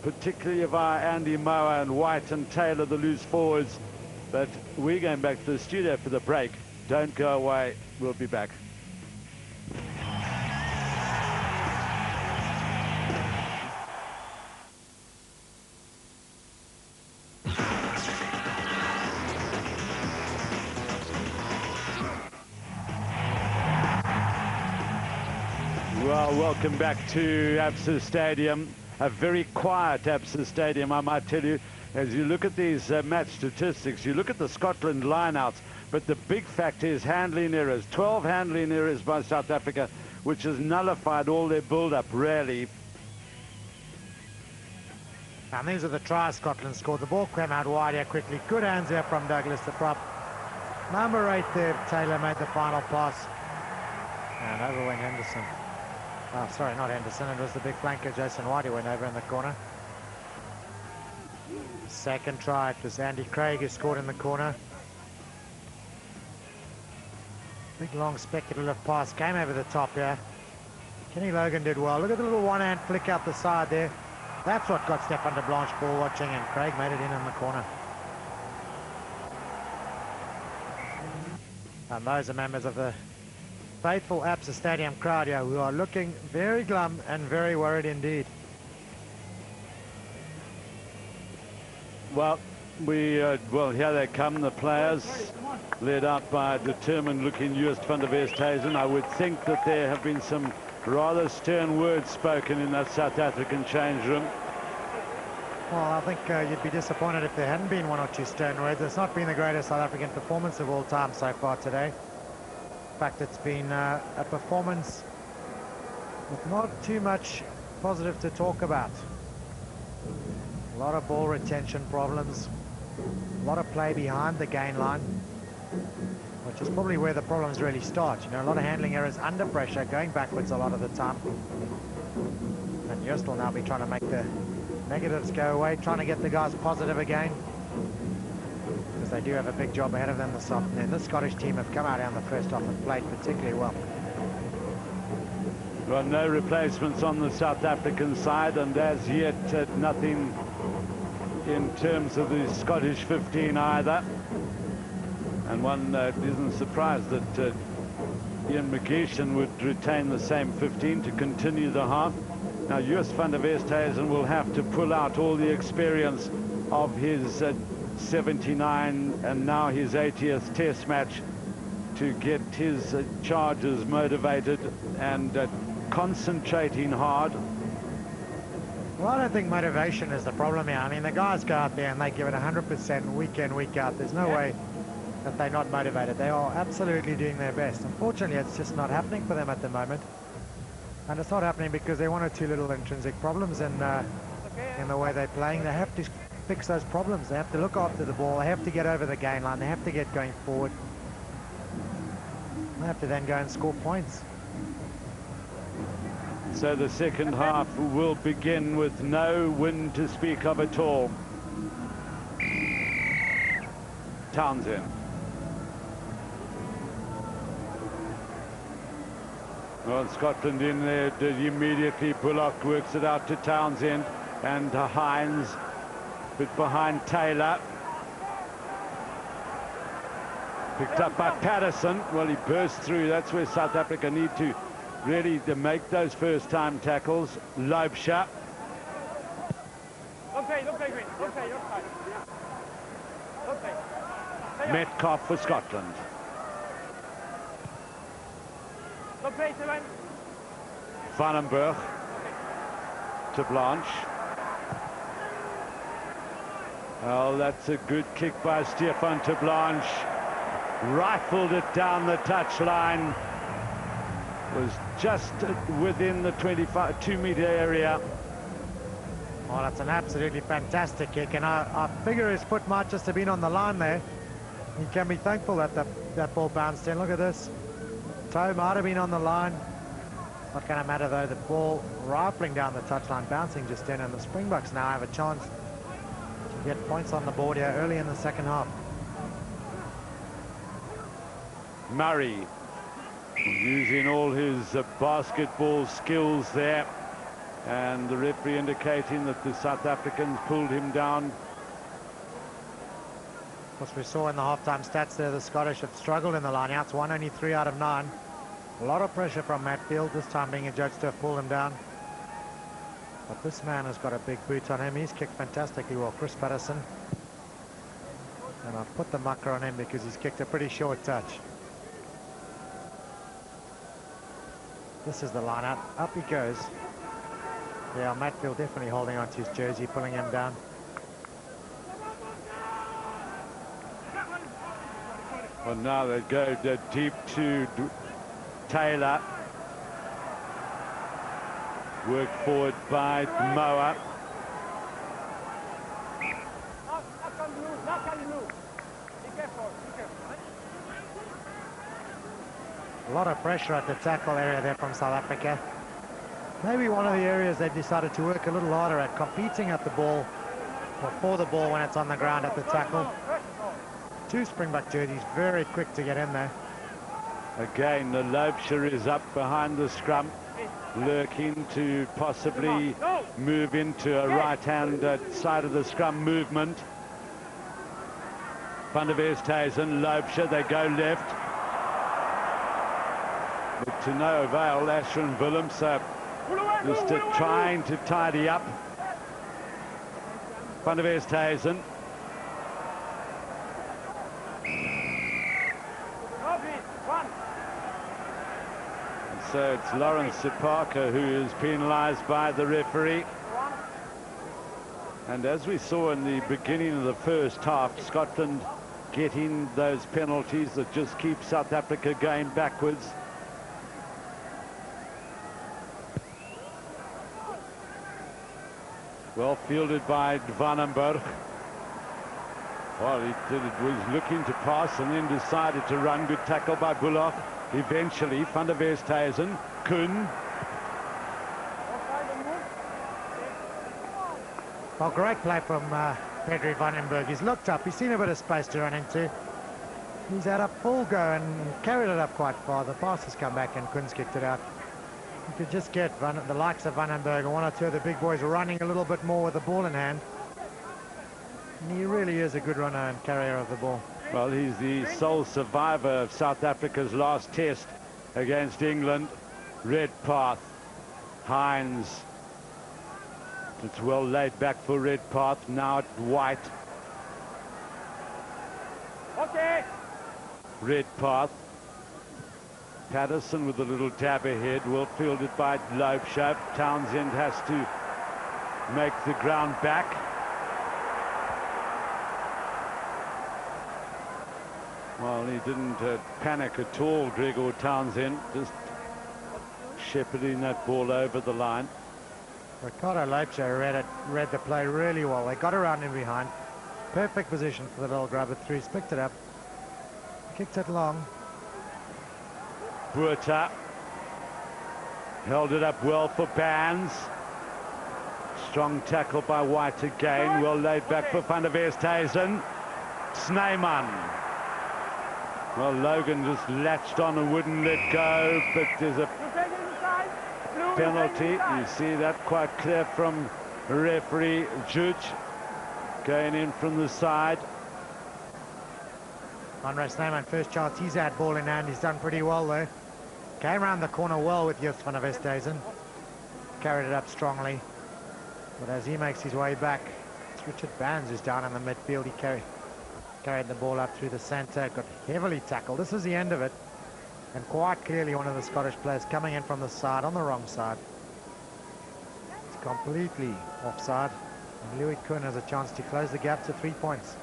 particularly via Andy Moa and White and Taylor, the loose forwards. But we're going back to the studio for the break. Don't go away, we'll be back. Well, welcome back to Absa Stadium. A very quiet Absa Stadium, I might tell you. As you look at these match statistics, you look at the Scotland lineouts, but the big factor is handling errors. 12 handling errors by South Africa, which has nullified all their build-up, really. And these are the tries Scotland scored. The ball came out wide here quickly. Good hands there from Douglas, the prop. Number 8 there, Taylor made the final pass. And over went Henderson. Oh, sorry, not Henderson. It was the big flanker, Jason White, who went over in the corner. Second try, it was Andy Craig who scored in the corner. Big, long, speculative pass came over the top here. Kenny Logan did well. Look at the little one-hand flick out the side there. That's what got Stefan de Blanche ball watching, and Craig made it in the corner. And those are members of the faithful Absa Stadium crowd here who are looking very glum and very worried indeed. Well, well, here they come, the players, led out by a determined-looking Joost van der Westhuizen. I would think that there have been some rather stern words spoken in that South African change room. Well, I think you'd be disappointed if there hadn't been 1 or 2 stern words. It's not been the greatest South African performance of all time so far today. In fact, it's been a performance with not too much positive to talk about. A lot of ball retention problems, a lot of play behind the gain line, which is probably where the problems really start. You know, a lot of handling errors under pressure, going backwards a lot of the time. And Joost will now be trying to make the negatives go away, trying to get the guys positive again. because they do have a big job ahead of them this afternoon. The Scottish team have come out in the first half and played particularly well. Well, no replacements on the South African side, and as yet nothing in terms of the Scottish 15 either. And one isn't surprised that Ian McGeeshan would retain the same 15 to continue the half. Now, Joos van der Westhuizen will have to pull out all the experience of his 79 and now his 80th Test match to get his charges motivated and concentrating hard. Well, I don't think motivation is the problem here. I mean, the guys go out there and they give it 100% week in, week out. There's no way that they're not motivated. They are absolutely doing their best. Unfortunately, it's just not happening for them at the moment. And it's not happening because there are one or two little intrinsic problems in the way they're playing. They have to fix those problems. They have to look after the ball. They have to get over the gain line. They have to get going forward. They have to then go and score points. So the second half will begin with no wind to speak of at all. Townsend. Well, Scotland in there immediately. Bullock works it out to Townsend and Hines, but behind Taylor. Picked up by Patterson. Well, he burst through. That's where South Africa need to really make those first-time tackles. Loubser. Metcalf for Scotland. Vandenberg to Blanche. Oh, that's a good kick by Stefan to Blanche. Rifled it down the touchline. Was just within the 2-meter area. Well, that's an absolutely fantastic kick, and I figure his foot might just have been on the line there. He can be thankful that that ball bounced in. Look at this. Toe might have been on the line. Not going to matter though. The ball rifling down the touchline, bouncing just in, and the Springboks now have a chance to get points on the board here early in the second half. Murray using all his basketball skills there, and the referee indicating that the South Africans pulled him down. Of course, we saw in the halftime stats there the Scottish have struggled in the line-outs. Won only 3 out of 9. A lot of pressure from Matfield, this time being adjudged to have pulled him down. But this man has got a big boot on him. He's kicked fantastically well, Chris Patterson. And I've put the mucker on him because he's kicked a pretty short touch. This is the line out. Up he goes. Yeah, Matfield definitely holding on to his jersey, pulling him down. Well, now they go deep to Taylor. Worked forward by Moa. A lot of pressure at the tackle area there from South Africa. Maybe one of the areas they've decided to work a little harder at, competing at the ball, or for the ball when it's on the ground at the tackle. 2 Springbok jerseys, very quick to get in there. Again, the Loubser is up behind the scrum, lurking to possibly move into a right-hand side of the scrum movement. Van der Westhuizen, Loubser, they go left. But to no avail. Ashwin Willems just trying to tidy up. Van der Westhuizen. So it's Lawrence Sipaka who is penalised by the referee. And as we saw in the beginning of the first half, Scotland getting those penalties that just keep South Africa going backwards. Well fielded by Vandenberg. Well, was looking to pass and then decided to run. Good tackle by Bullock. Eventually, Van der Westhuizen, Kuhn. Well, great play from Pedri Vandenberg. He's looked up, he's seen a bit of space to run into. He's had a full go and carried it up quite far. The pass has come back and Kunz kicked it out. You could just get the likes of Vandenberg and one or two of the big boys running a little bit more with the ball in hand. And he really is a good runner and carrier of the ball. Well, he's the sole survivor of South Africa's last test against England. Redpath, Hines. It's well laid back for Redpath. Now White. Okay. Redpath. Patterson with a little dab ahead. Will field it by Loebshope. Townsend has to make the ground back. Well, he didn't panic at all, Gregor Townsend. Just shepherding that ball over the line. Ricardo Loebshope read the play really well. They got around him behind. Perfect position for the little grubber through. He's picked it up. Kicked it long. Buerta held it up well for Bands. Strong tackle by White again. Well laid back for Van der Westhuizen. Snyman. Well, Logan just latched on and wouldn't let go, but there's a penalty. You see that quite clear from referee Judge going in from the side. Andre Snyman, first chance he's had ball in hand. He's done pretty well there. Came around the corner well with Joost van der Westhuizen. Carried it up strongly. But as he makes his way back, it's Richard Bands who's down in the midfield. He carried the ball up through the centre, got heavily tackled. This is the end of it. And quite clearly one of the Scottish players coming in from the side, on the wrong side. It's completely offside. And Louis Kuhn has a chance to close the gap to 3 points.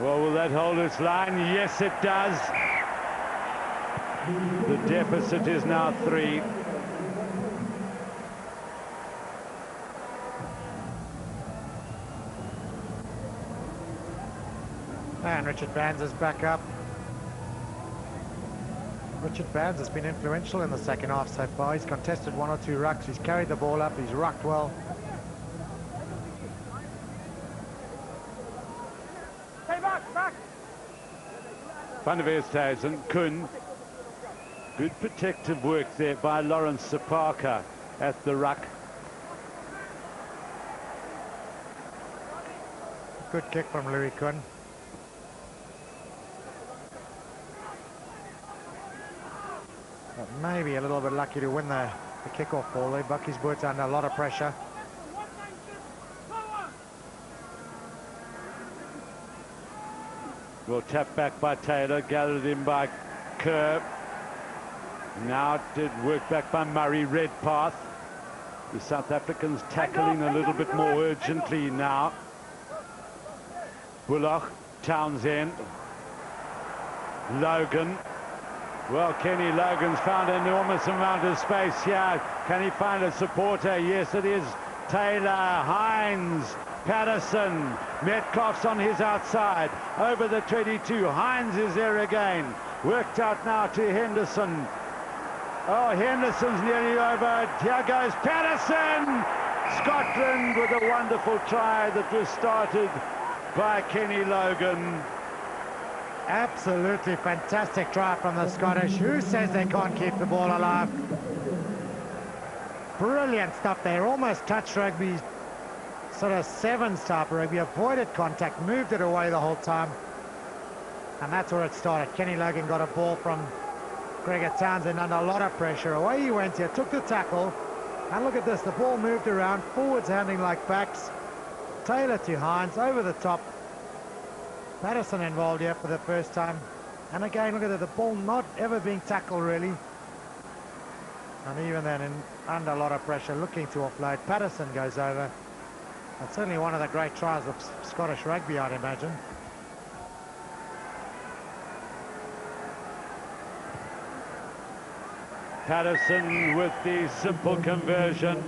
Well, will that hold its line? Yes, it does. The deficit is now 3. And Richard Bands is back up. Richard Bands has been influential in the second half so far. He's contested 1 or 2 rucks. He's carried the ball up. He's rucked well. Van der Westhuizen, Kuhn. Good protective work there by Lawrence Sapaka at the ruck. Good kick from Louis Kuhn. But maybe a little bit lucky to win the kick-off ball there. Bucky's Buerta under a lot of pressure. Well, tapped back by Taylor, gathered in by Kerr. Now it did work back by Murray. Redpath. The South Africans tackling a little bit more urgently now. Bullock, Townsend, Logan. Well, Kenny Logan's found an enormous amount of space here. Can he find a supporter? Yes, it is Taylor, Hines, Patterson. Metcalf's on his outside, over the 22. Hines is there again. Worked out now to Henderson. Oh, Henderson's nearly over. Here goes Patterson! Scotland with a wonderful try that was started by Kenny Logan. Absolutely fantastic try from the Scottish. Who says they can't keep the ball alive? Brilliant stuff there. Almost touch rugby, sort of sevens type rugby. Avoided contact, moved it away the whole time. And that's where it started. Kenny Logan got a ball from Gregor Townsend under a lot of pressure. Away he went here, took the tackle. And look at this, the ball moved around. Forwards handing like backs. Taylor to Hines, over the top. Patterson involved here for the first time. And again, look at it, the ball not ever being tackled really. And even then, under a lot of pressure, looking to offload. Patterson goes over. That's certainly one of the great tries of Scottish rugby, I'd imagine. Patterson with the simple conversion,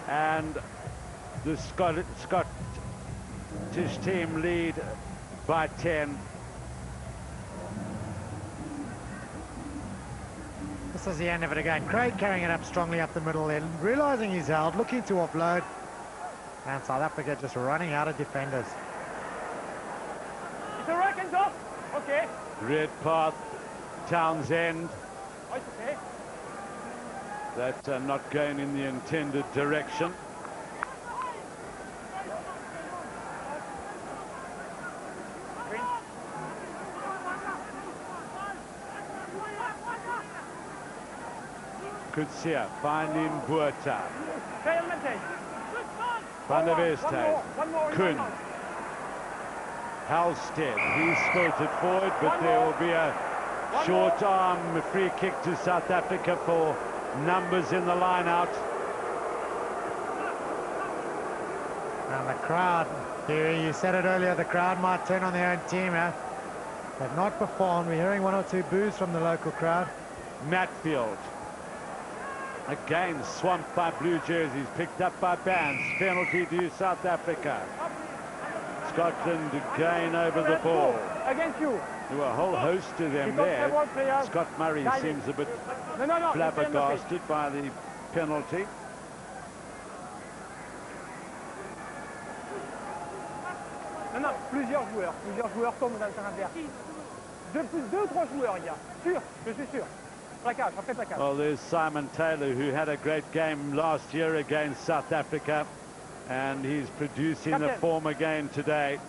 and the Scottish team lead by 10. This is the end of it again. Craig carrying it up strongly up the middle then, realising he's held, looking to offload, and South Africa just running out of defenders. It's a rack and top. Okay. Redpath, Townsend. Oh, it's okay. That not going in the intended direction. Kutsia finding Buerta. Van der Westhuizen. Kuhn. Halstead. He's spurted forward, but there will be a short arm free kick to South Africa for numbers in the line out. And the crowd, Huey, you said it earlier, the crowd might turn on their own team. They've not performed. We're hearing one or two boos from the local crowd. Matfield. Again swamped by blue jerseys, picked up by bands. Penalty to South Africa. Scotland again over the ball. Against you. There were a whole host of them there. Scott Murray seems a bit flabbergasted by the penalty. Non, plusieurs joueurs tombent dans le terrain adverse. 2-3 joueurs, il y a. Sûr, je suis sûr. Placage, après placage. Well, there's Simon Taylor, who had a great game last year against South Africa, and he's producing the form again today.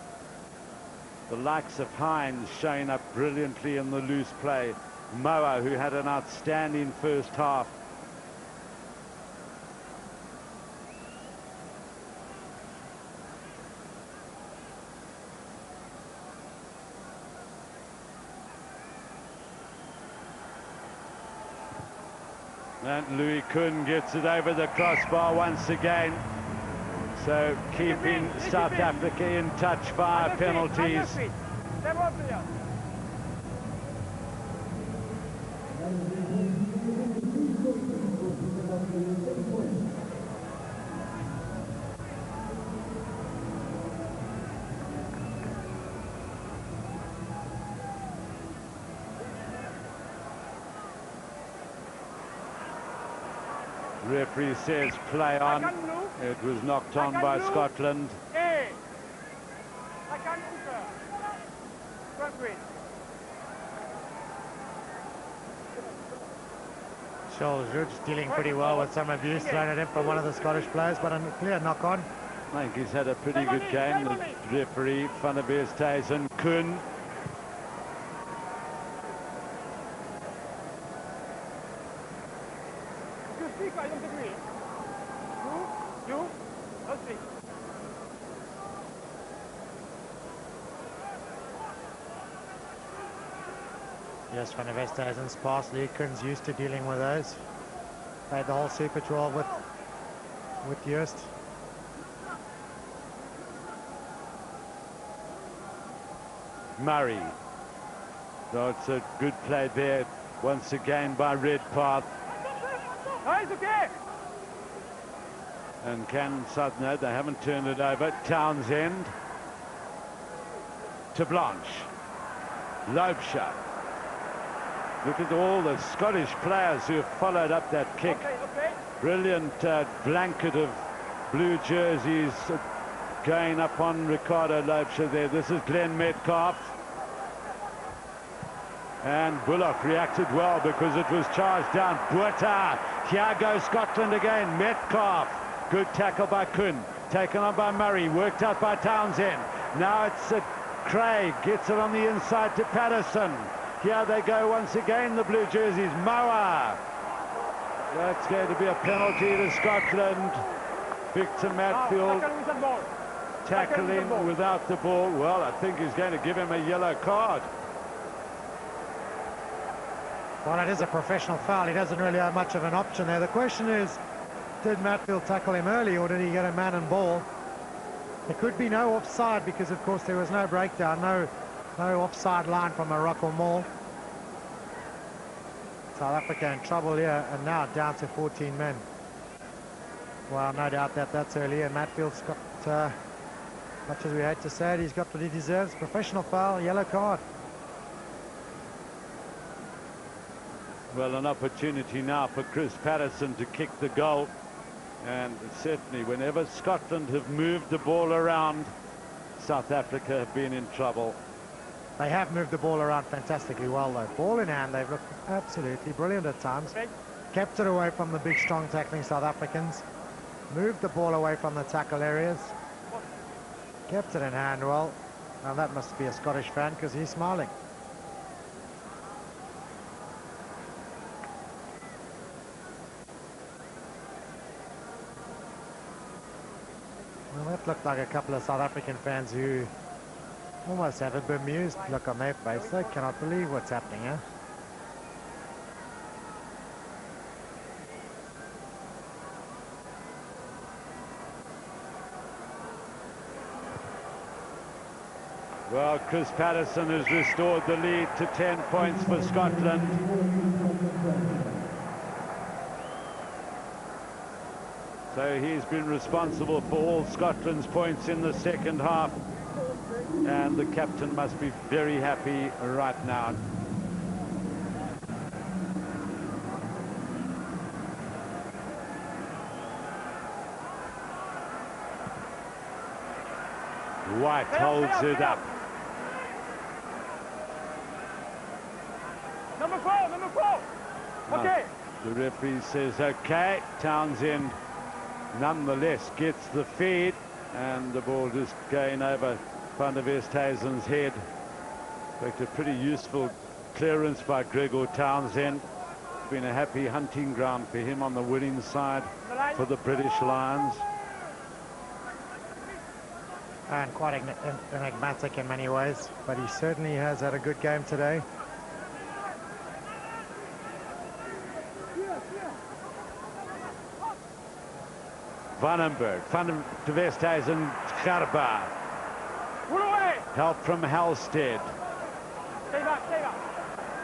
The likes of Hines showing up brilliantly in the loose play. Moa, who had an outstanding first half. And Louis Kuhn gets it over the crossbar once again. So keeping South Africa in touch via penalties. Referee says play on. It was knocked on by Scotland. Charles Judge dealing pretty well with some abuse thrown at him from one of the Scottish players, but a clear knock on. I think he's had a pretty good game. The referee, Van der Westhuizen, Kuhn. Yes, Van der Westhuizen's past Leekens used to dealing with those. Played the whole Super 12 with Joost. Murray. So it's a good play there once again by Redpath. Okay. And can South, no, they haven't turned it over. Townsend to Blanche. Loubser. Look at all the Scottish players who have followed up that kick. Brilliant blanket of blue jerseys going up on Ricardo Loubser there. This is Glenn Metcalf. And Bullock reacted well because it was charged down. Buerta. Here goes Scotland again. Metcalf. Good tackle by Kuhn. Taken on by Murray. Worked out by Townsend. Now it's Craig. Gets it on the inside to Patterson. Here they go once again, the blue jerseys. Moa. That's going to be a penalty to Scotland. Victor Matfield tackling without the ball. Well, I think he's going to give him a yellow card. Well, it is a professional foul. He doesn't really have much of an option there. The question is, did Matfield tackle him early or did he get a man and ball? There could be no offside because, of course, there was no breakdown, no offside line from a ruck or maul. South Africa in trouble here, and now down to 14 men. Well, no doubt that's early, and Matfield's got, much as we hate to say it, he's got what he deserves. Professional foul, yellow card. Well, an opportunity now for Chris Patterson to kick the goal. And certainly, whenever Scotland have moved the ball around, South Africa have been in trouble. They have moved the ball around fantastically well, though. Ball in hand, they've looked absolutely brilliant at times. Kept it away from the big, strong tackling South Africans. Moved the ball away from the tackle areas. Kept it in hand well. Now that must be a Scottish fan, because he's smiling. Well, that looked like a couple of South African fans who almost have a bemused look on their face. They cannot believe what's happening here. Well, Chris Patterson has restored the lead to 10 points for Scotland. So he's been responsible for all Scotland's points in the second half. And the captain must be very happy right now. White holds it up. Number four. Okay. The referee says okay. Townsend nonetheless gets the feed, and the ball just going over Van der Westhuizen's head. In fact, a pretty useful clearance by Gregor Townsend. It's been a happy hunting ground for him on the winning side for the British Lions. And quite enigmatic in many ways, but he certainly has had a good game today. Vandenberg, Van der Westhuizen, Garba. Help from Halstead. Stay back.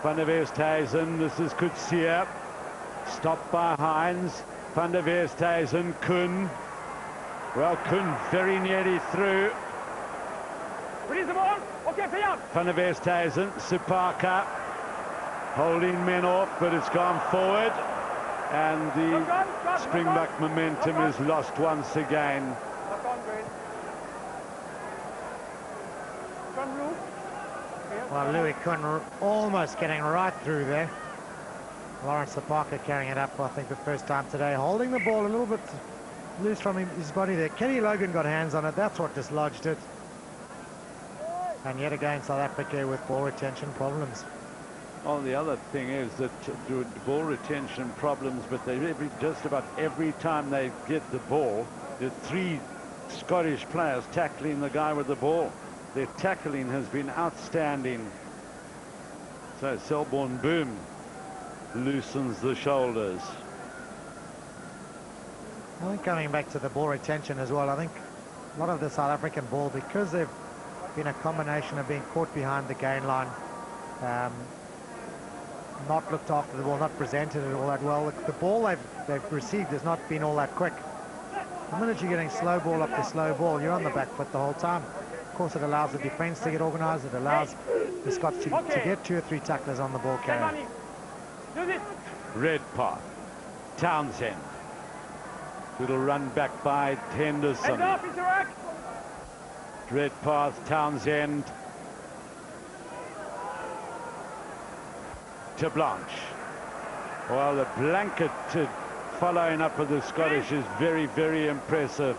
Van der Westhuizen, this is Coetzee. Stopped by Hines. Van der Westhuizen, Kuhn. Well, Kuhn very nearly through. Release the ball. Okay, Van der Westhuizen, Supaka. Holding men off, but it's gone forward. And the Springbok momentum is lost once again. Well, Louis Kuhn almost getting right through there. Lawrence Supaka carrying it up, I think, the first time today. Holding the ball a little bit loose from his body there. Kenny Logan got hands on it. That's what dislodged it. And yet again, South Africa with ball retention problems. Well, the other thing is that ball retention problems, but just about every time they get the ball, there are 3 Scottish players tackling the guy with the ball. Their tackling has been outstanding. So Selborne Boom loosens the shoulders. I think coming back to the ball retention as well, I think a lot of the South African ball, because they've been a combination of being caught behind the gain line, not looked after the ball, not presented it all that well. The ball they've received has not been all that quick. The minute you're getting slow ball up to slow ball, you're on the back foot the whole time. Of course, it allows the defence to get organised. It allows the Scots to get 2 or 3 tacklers on the ball carrier. Redpath, Townsend. Little run back by Henderson. Redpath, Townsend. To Blanche. Well, the blanketed following up of the Scottish is very, very impressive.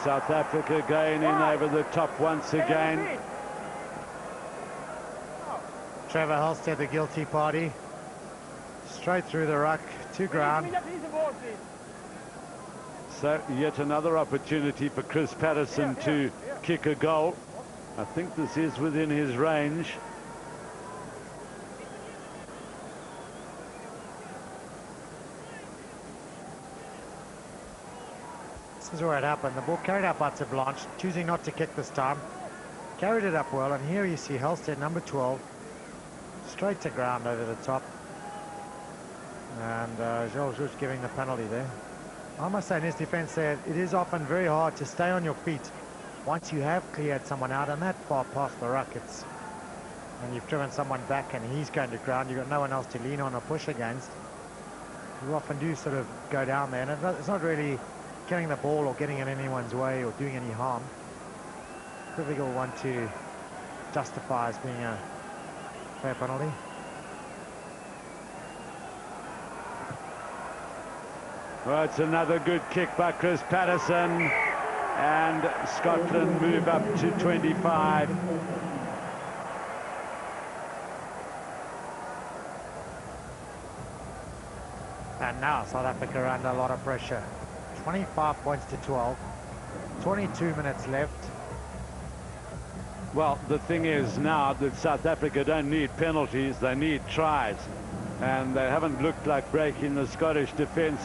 South Africa going in over the top once again. Trevor Halstead, the guilty party. Straight through the ruck to ground. So yet another opportunity for Chris Patterson to kick a goal. I think this is within his range. This is where it happened. The ball carried up by Blanche, choosing not to kick this time. Carried it up well, and here you see Halstead, number 12, straight to ground over the top. And Georges giving the penalty there. I must say, in his defense there, it is often very hard to stay on your feet once you have cleared someone out and that far past the ruck. And you've driven someone back and he's going to ground, you've got no one else to lean on or push against. You often do sort of go down there, and it's not really getting the ball or getting in anyone's way or doing any harm. Difficult one to justify as being a fair penalty. Well, it's another good kick by Chris Patterson, and Scotland move up to 25. And now South Africa are under a lot of pressure. 25 points to 12. 22 minutes left. Well, the thing is now that South Africa don't need penalties, they need tries. And they haven't looked like breaking the Scottish defence.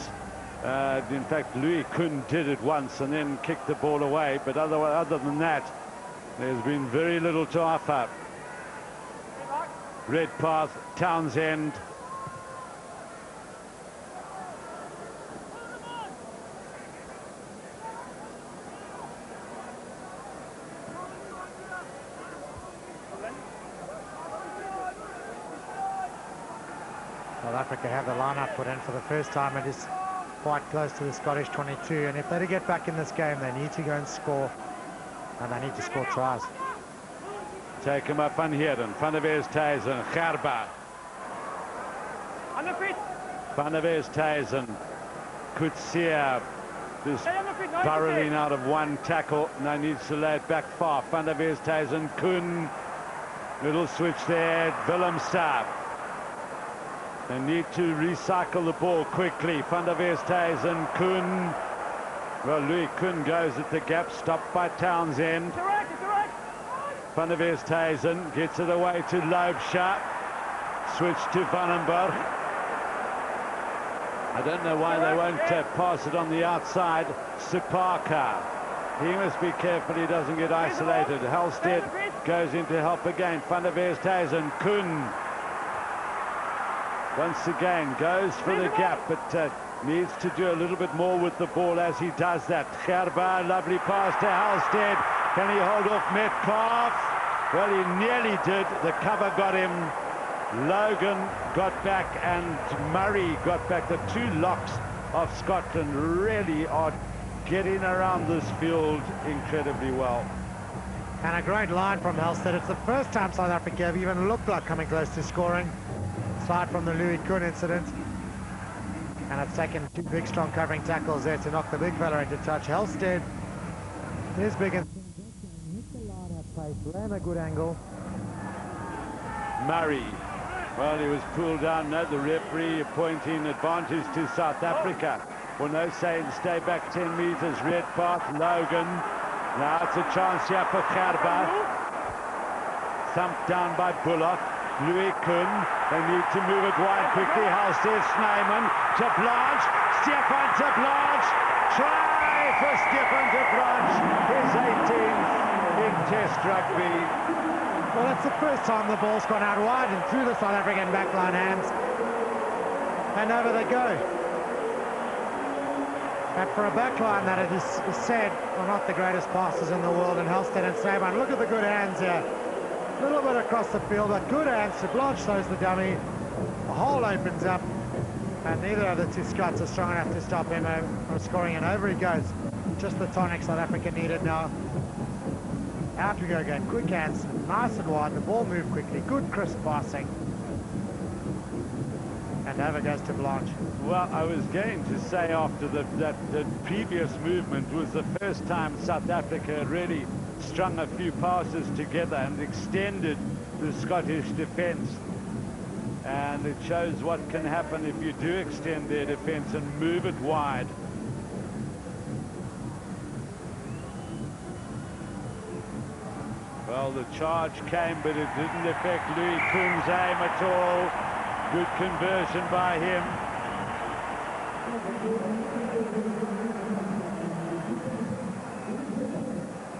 In fact, Louis Kuhn did it once and then kicked the ball away. But other than that, there's been very little to offer. Redpath, Townsend. South Africa have the lineup put in for the first time. It is quite close to the Scottish 22, and if they're to get back in this game, they need to go and score, and they need to score tries. Take him up Van Heerden, Van der Westhuizen, Gerber. Van der Westhuizen, Coetzee, just barreling out of one tackle. Now needs to lay it back far. Van der Westhuizen, Kuhn, little switch there, Willem Saab. They need to recycle the ball quickly. Van der Westhuizen, Kuhn. Well, Louis Kuhn goes at the gap, stopped by Townsend. Van der Westhuizen gets it away to Loubser. Switch to Vandenberg. I don't know why they won't pass it on the outside. Sipaka. He must be careful he doesn't get isolated. Halstead goes in to help again. Van der Westhuizen, Kuhn. Once again goes for the gap, but needs to do a little bit more with the ball as he does that. Gerber, lovely pass to Halstead. Can he hold off Metcalf? Well, he nearly did. The cover got him. Logan got back and Murray got back. The two locks of Scotland really are getting around this field incredibly well. And a great line from Halstead. It's the first time South Africa have even looked like coming close to scoring, aside from the Louis Kuhn incident. And it's taken two big, strong covering tackles there to knock the big fella into touch. Halstead is big and hit the line at pace, ran a good angle. Murray, well, he was pulled down. No, the referee pointing advantage to South Africa. Well, no, saying stay back 10 meters. Redpath, Logan. Now it's a chance here for Gerber. Thumped down by Bullock. Louis Kuhn. They need to move it wide quickly. Halstead, Snyman to Blanche. Stefan to Blanche. Try for Stefan to Blanche. His 18th in Test rugby. Well, it's the first time the ball's gone out wide and through the South African backline hands. And over they go. And for a backline that it is said are not the greatest passers in the world, and Halstead and Snyman, look at the good hands here. A little bit across the field, but good hands to Blanche throws the dummy. The hole opens up, and neither of the two Scots are strong enough to stop him from scoring, and over he goes. Just the tonic South Africa needed now. Out we go again, quick hands, nice and wide, the ball moved quickly, good crisp passing. And over goes to Blanche. Well, I was going to say after that previous movement was the first time South Africa really strung a few passes together and extended the Scottish defence. And it shows what can happen if you do extend their defence and move it wide. Well, the charge came, but it didn't affect Louis Kuhn's aim at all. Good conversion by him.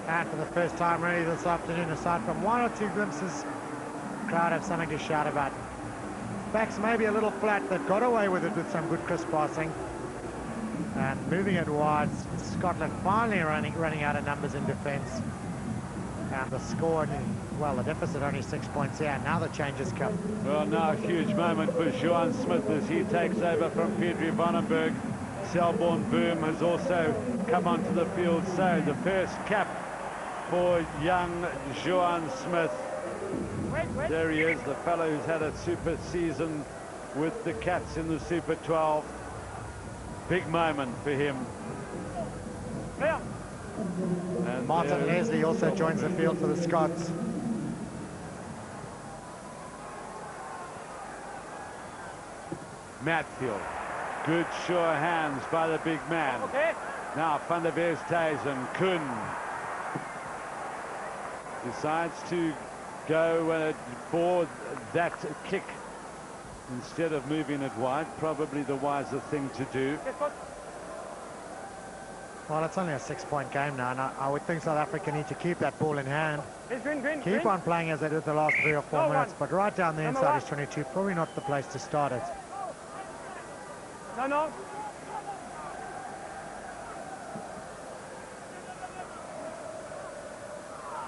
And for the first time really this afternoon, aside from one or two glimpses, the crowd have something to shout about. backs maybe a little flat. They've got away with it with some good crisp passing. And moving it wide, Scotland finally running out of numbers in defence. And the score, well, the deficit only 6 points here. Now the changes come. Well, now a huge moment for Johan Smith as he takes over from Pedri Vandenberg. Selborne Boom has also come onto the field. So the first cap for young Johan Smith. There he is, the fellow who's had a super season with the Cats in the Super 12. Big moment for him. And Martin Leslie also joins the field for the Scots. Matfield. Good sure hands by the big man. Okay. Now Van der Westhuizen, Kuhn decides to go for that kick instead of moving it wide. Probably the wiser thing to do. Well, it's only a 6-point game now, and I would think South Africa need to keep that ball in hand. Keep on playing as they did the last 3 or 4 minutes, but right down the inside is 22. Probably not the place to start it. No.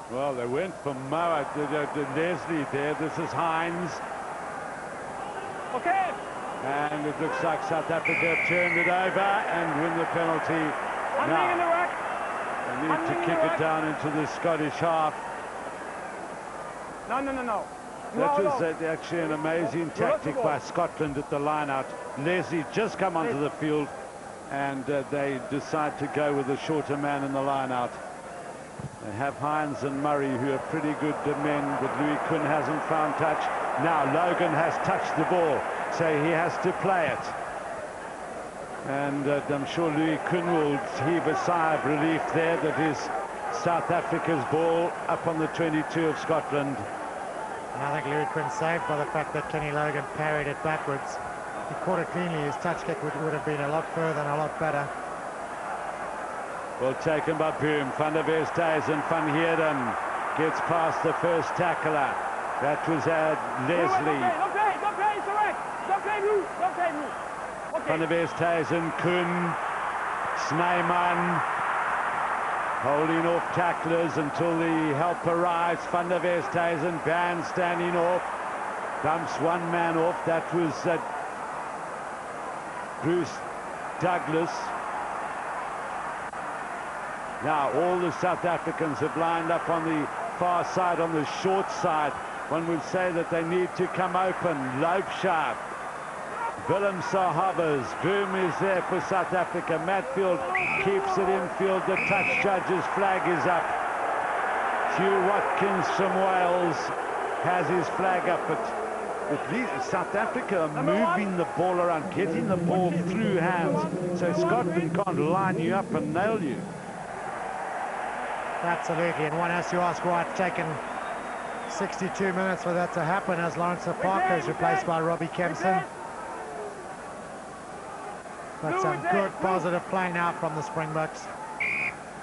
Well, they went for Moa, Leslie there. This is Hines. Okay. And it looks like South Africa have turned it over and win the penalty. Now, they need to kick it down into the Scottish half. No. That was actually an amazing tactic by Scotland at the line-out. Leslie just come onto the field, and they decide to go with the shorter man in the line-out. They have Hines and Murray, who are pretty good men, but Louis Kuhn hasn't found touch. Now Logan has touched the ball, so he has to play it. And I'm sure Louis Kuhn will heave a sigh of relief there that is South Africa's ball up on the 22 of Scotland. And I think Louis Kuhn saved by the fact that Kenny Logan parried it backwards. He caught it cleanly. His touch kick would have been a lot further and a lot better. Well taken by Boom. Van der Westhuizen, Van Heerden gets past the first tackler. That was Leslie. Don't play, it's all right. Don't play blue. Okay. Van der Westhuizen, Kuhn, Snyman holding off tacklers until the help arrives. Van der Westhuizen, Ban standing off, dumps one man off. That was Bruce Douglas. Now all the South Africans have lined up on the far side, on the short side. One would say that they need to come open. Loubsharp, Willem Sahabas, Boom is there for South Africa. Matfield keeps it infield. The touch judge's flag is up. Hugh Watkins from Wales has his flag up, but at least South Africa are moving the ball around, getting the ball through hands, so Scotland can't line you up and nail you. Absolutely, and one has to ask why it's taken 62 minutes for that to happen, as Lawrence Parker is replaced by Robbie Kempson. But some good positive play now from the Springboks.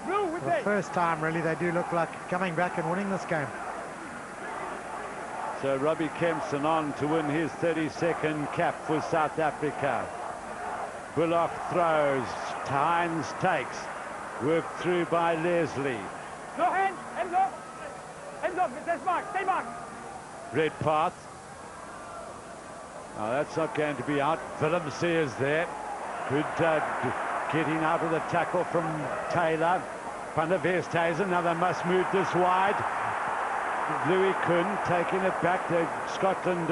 For the first time, really, they do look like coming back and winning this game. So Robbie Kempson on to win his 32nd cap for South Africa. Bullock throws, Hines takes, worked through by Leslie. No hands up, let's mark, stay mark. Red path. Now that's not going to be out. Willem is there. Good getting out of the tackle from Taylor. Van der Westhuizen, now they must move this wide. Louis Kuhn taking it back. Scotland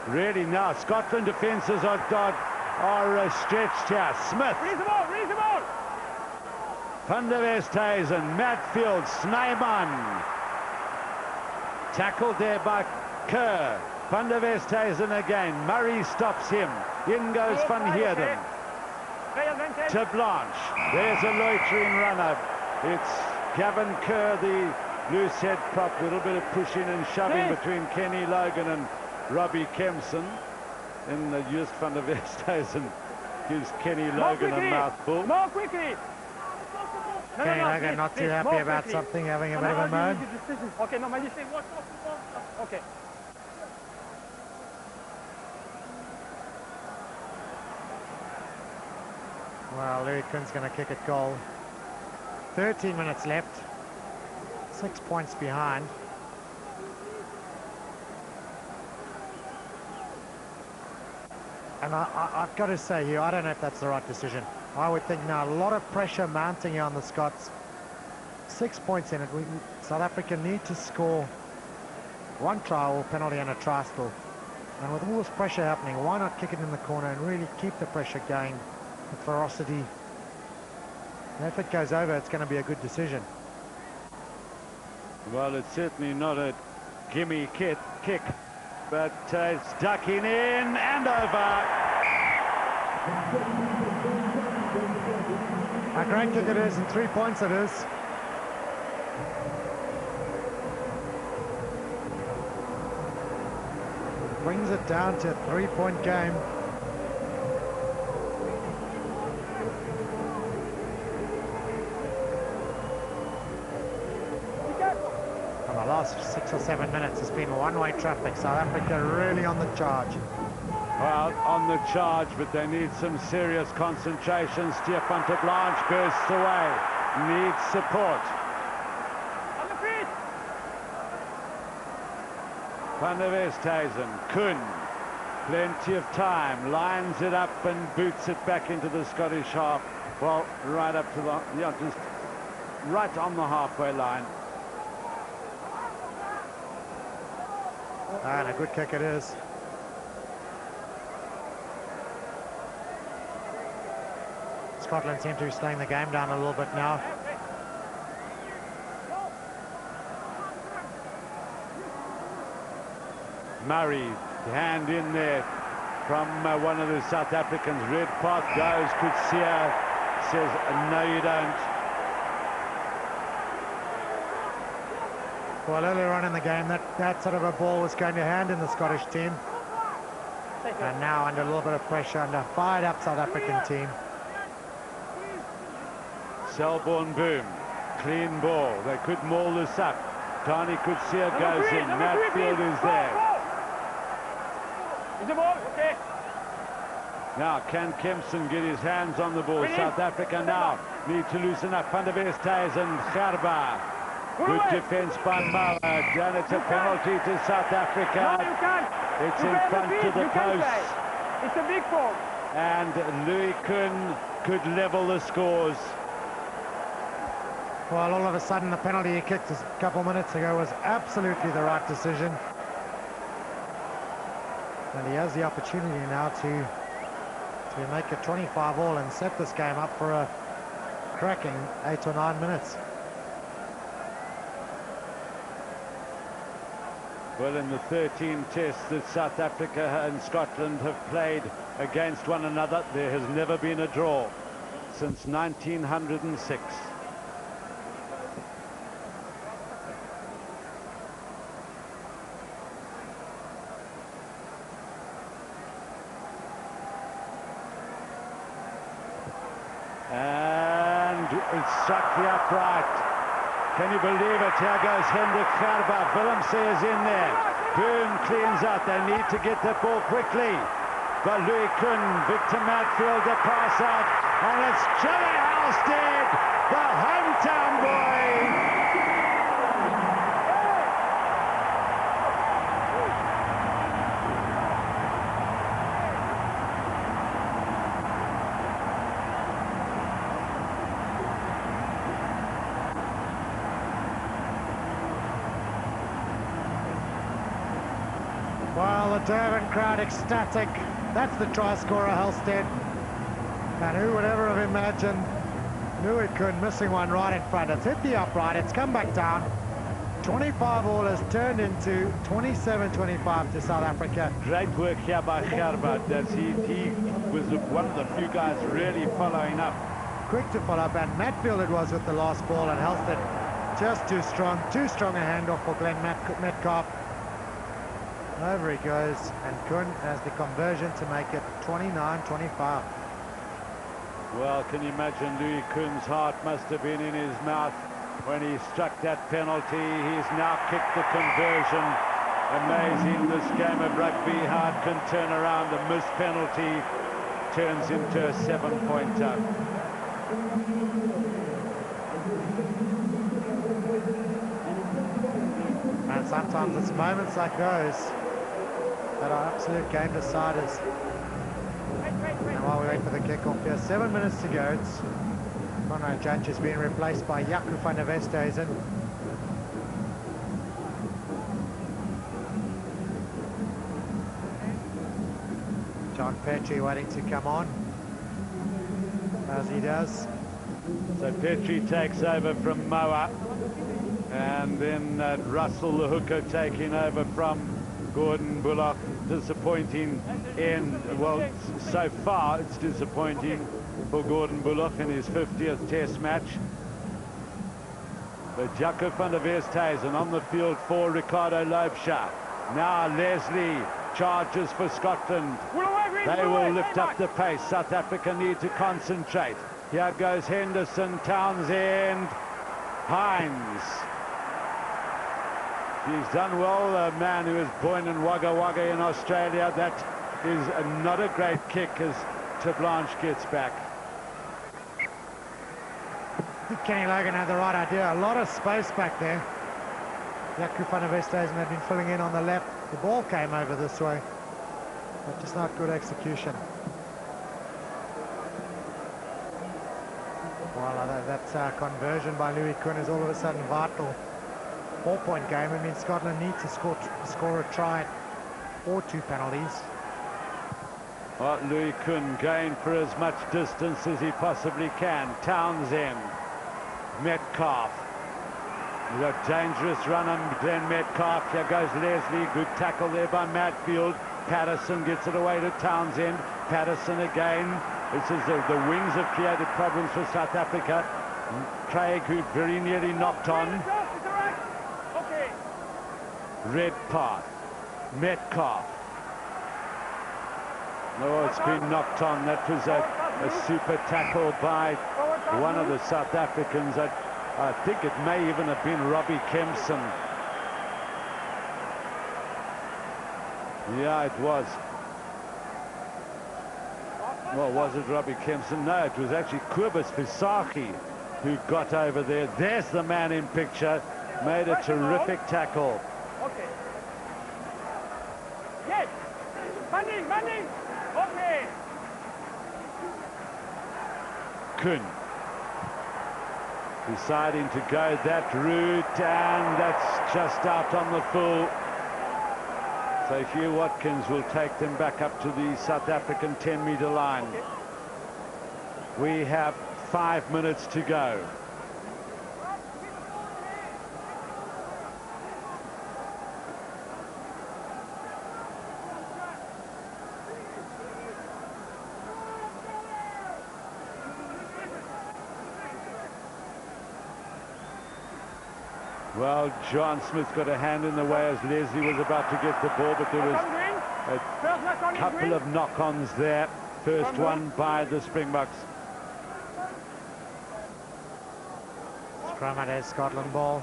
really now. Scotland defences are stretched here. Smith. Release the ball. Van der Westhuizen, Matfield, Snyman. Tackled there by Kerr. Van der Westhuizen again. Murray stops him. In goes Van Heerden. To Blanche. There's a loitering runner. It's Gavin Kerr, the loose head prop. A little bit of pushing and shoving between Kenny Logan and Robbie Kempson. And just Van der Westhuizen gives Kenny Logan a mouthful. More quickly. Kenny Logan not too happy about something, having a bit of a moan. Okay, no, my mistake. Okay. Well, Louis Kuhn's going to kick a goal. 13 minutes left. 6 points behind. And I've got to say here, I don't know if that's the right decision. I would think now a lot of pressure mounting here on the Scots. 6 points in it. South Africa need to score one try or penalty and a try still. And with all this pressure happening, why not kick it in the corner and really keep the pressure going with ferocity? And if it goes over, it's going to be a good decision. Well, it's certainly not a gimme kick, but it's ducking in and over. A great kick it is, and 3 points it is. Brings it down to a 3-point game. And the last 6 or 7 minutes has been one-way traffic. South Africa really on the charge. Well, on the charge, but they need some serious concentration. Stefan de Blanche bursts away, needs support. On the feet! Van der Westhuizen, Kuhn, plenty of time, lines it up and boots it back into the Scottish half. Well, right up to the, yeah, just right on the halfway line. And a good kick it is. Scotland seem to be slowing the game down a little bit now. Murray, hand in there from one of the South Africans. Red path goes, Kutsia says, no you don't. Well, earlier on in the game, that sort of a ball was going to hand in the Scottish team. And now under a little bit of pressure, under a fired-up South African team. Selborne Boom, clean ball. They could maul this up. Tani Kutsia goes in. Matfield is there. Is the ball? Okay. Now, can Kempson get his hands on the ball? South Africa now need to loosen up. Van der Westhuizen, Gerba. Good defense by Mauer. And it's a penalty to South Africa. No, you can't. It's You in can't front repeat. to the You can't post. play. It's a big fault. And Louis Kuhn could level the scores. Well, all of a sudden, the penalty he kicked a couple minutes ago was absolutely the right decision. And he has the opportunity now to make it 25-all and set this game up for a cracking 8 or 9 minutes. Well, in the 13 tests that South Africa and Scotland have played against one another, there has never been a draw since 1906. And it struck the upright. Can you believe it? Here goes Hendrik Gerba. Willemse is in there. Boom cleans out. They need to get that ball quickly. But Louis Kuhn, Victor Matfield, the pass out. And it's Joey Halstead, the hometown boy. Well, the Durban crowd ecstatic. That's the try scorer, Halstead. And who would ever have imagined Louis Kuhn missing one right in front. It's hit the upright, it's come back down. 25-all has turned into 27-25 to South Africa. Great work here by Gerba. He was one of the few guys really following up. Quick to follow up, and Matfield it was with the last ball, and Halstead just too strong a handoff for Glenn Metcalf. Over he goes, and Kuhn has the conversion to make it 29-25. Well, can you imagine Louis Kuhn's heart must have been in his mouth when he struck that penalty. He's now kicked the conversion. Amazing, this game of rugby, how it can turn around a missed penalty turns into a 7-pointer. And sometimes it's moments like those that are absolute game deciders. And while we wait for the kickoff here, 7 minutes to go. It's Conrad Judge has been replaced by Jaco van der Westhuizen. John Petrie waiting to come on, as he does. So Petrie takes over from Moa, and then Russell the hooker taking over from Gordon Bullock. Disappointing end. Well, so far it's disappointing for Gordon Bullock in his 50th Test match. But Jaco van der Westhuizen on the field for Ricardo Loubser. Now Leslie charges for Scotland. They will lift up the pace. South Africa need to concentrate. Here goes Henderson, Townsend, Hines. He's done well, a man who was born in Wagga Wagga in Australia. That is not a great kick as Blanche gets back. I think Kenny Logan had the right idea. A lot of space back there. Jaco van der Westhuizen had been filling in on the left. The ball came over this way, but just not good execution. Well, that conversion by Louis Kuhn is all of a sudden vital. 4-point game. I mean, Scotland needs to score a try or 2 penalties. Well, Louis Kuhn going for as much distance as he possibly can. Townsend, Metcalf. We've got dangerous run on Glenn Metcalf. Here goes Leslie. Good tackle there by Matfield. Patterson gets it away to Townsend. Patterson again. This is the wings have created problems for South Africa. Craig, who very nearly knocked on. Redpath, Metcalf. Oh, it's been knocked on. That was a super tackle by one of the South Africans. I think it may even have been Robbie Kempson. Yeah, it was. Well, was it Robbie Kempson? No, it was actually Kobus Visagie who got over there. There's the man in picture. Made a terrific tackle. Okay. Yes. Manning. Okay. Kuhn deciding to go that route, and that's just out on the full. So Hugh Watkins will take them back up to the South African 10-meter line. Okay. We have 5 minutes to go. Well, John Smith got a hand in the way as Leslie was about to get the ball, but there was a couple of knock-ons there. First one by the Springboks. Scrum at Scotland ball.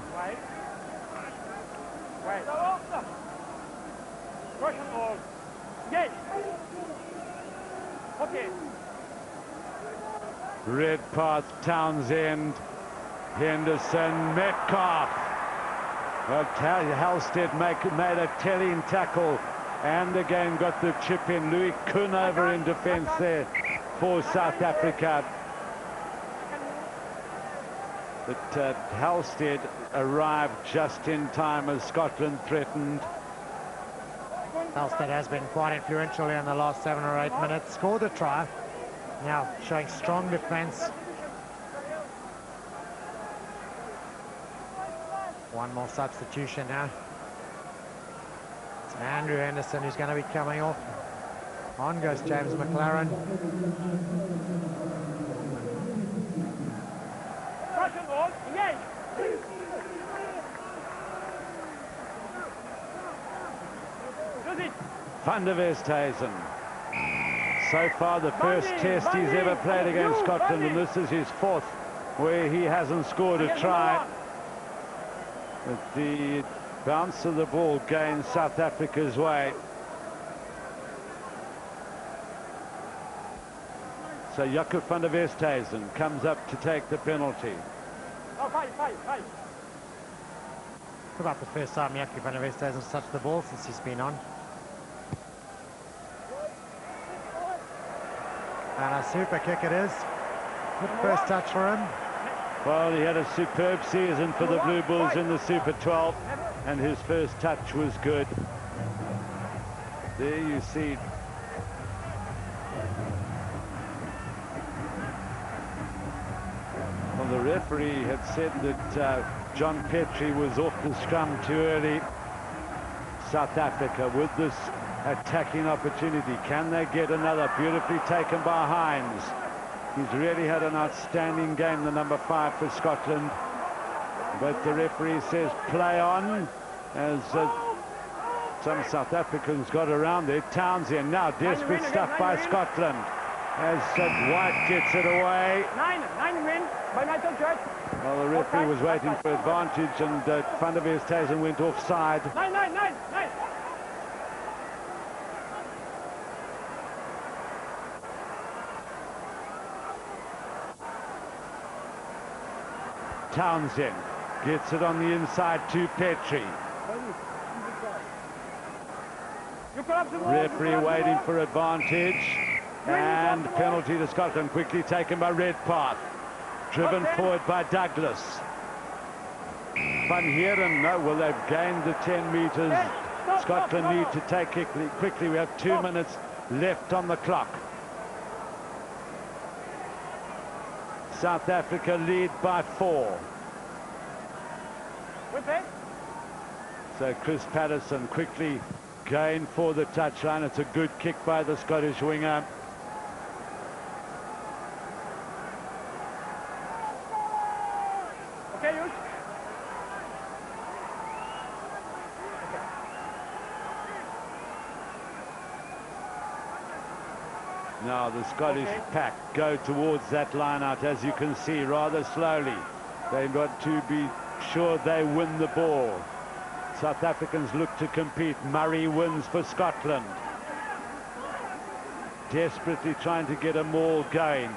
Wait. Russian ball. Yes. Okay. Redpath, Townsend, Henderson, Metcalf. Well, Halstead made a telling tackle and again got the chip in. Louis Kuhn over in defence there for South Africa. But Halstead arrived just in time as Scotland threatened. Halstead has been quite influential in the last 7 or 8 minutes. Scored a try. Now showing strong defence. One more substitution now. It's Andrew Henderson who's going to be coming off. On goes James McLaren. Van der Westhuizen. So far the first test he's ever played against Scotland, and this is his 4th where he hasn't scored a try. But the bounce of the ball gains South Africa's way. So Jaco van der Westhuizen comes up to take the penalty. Oh, five. It's about the first time Jaco van der Westhuizen's touched the ball since he's been on. And a super kick it is. Good first touch for him. Well, he had a superb season for the Blue Bulls in the Super 12, and his first touch was good. There you see. Well, the referee had said that John Petrie was off the scrum too early. South Africa with this attacking opportunity. Can they get another? Beautifully taken by Hines. He's really had an outstanding game, the number 5 for Scotland. But the referee says play on, as some South Africans got around there. Townsend now desperate stuff by Scotland as White gets it away. Nine win by my judge. Well, the referee was waiting for advantage, and Van der Westhuizen went offside. Nine. Townsend gets it on the inside to Petrie. Referee waiting for advantage, and penalty to Scotland, quickly taken by Redpath. Driven forward by Douglas. Van Heeren, no, well, they've gained the 10 meters. Scotland need to take quickly. We have 2 minutes left on the clock. South Africa lead by 4. So Chris Patterson quickly going for the touchline. It's a good kick by the Scottish winger. Okay, you. Now the Scottish pack go towards that line out, as you can see, rather slowly. They've got to be sure they win the ball. South Africans look to compete. Murray wins for Scotland. Desperately trying to get a maul going.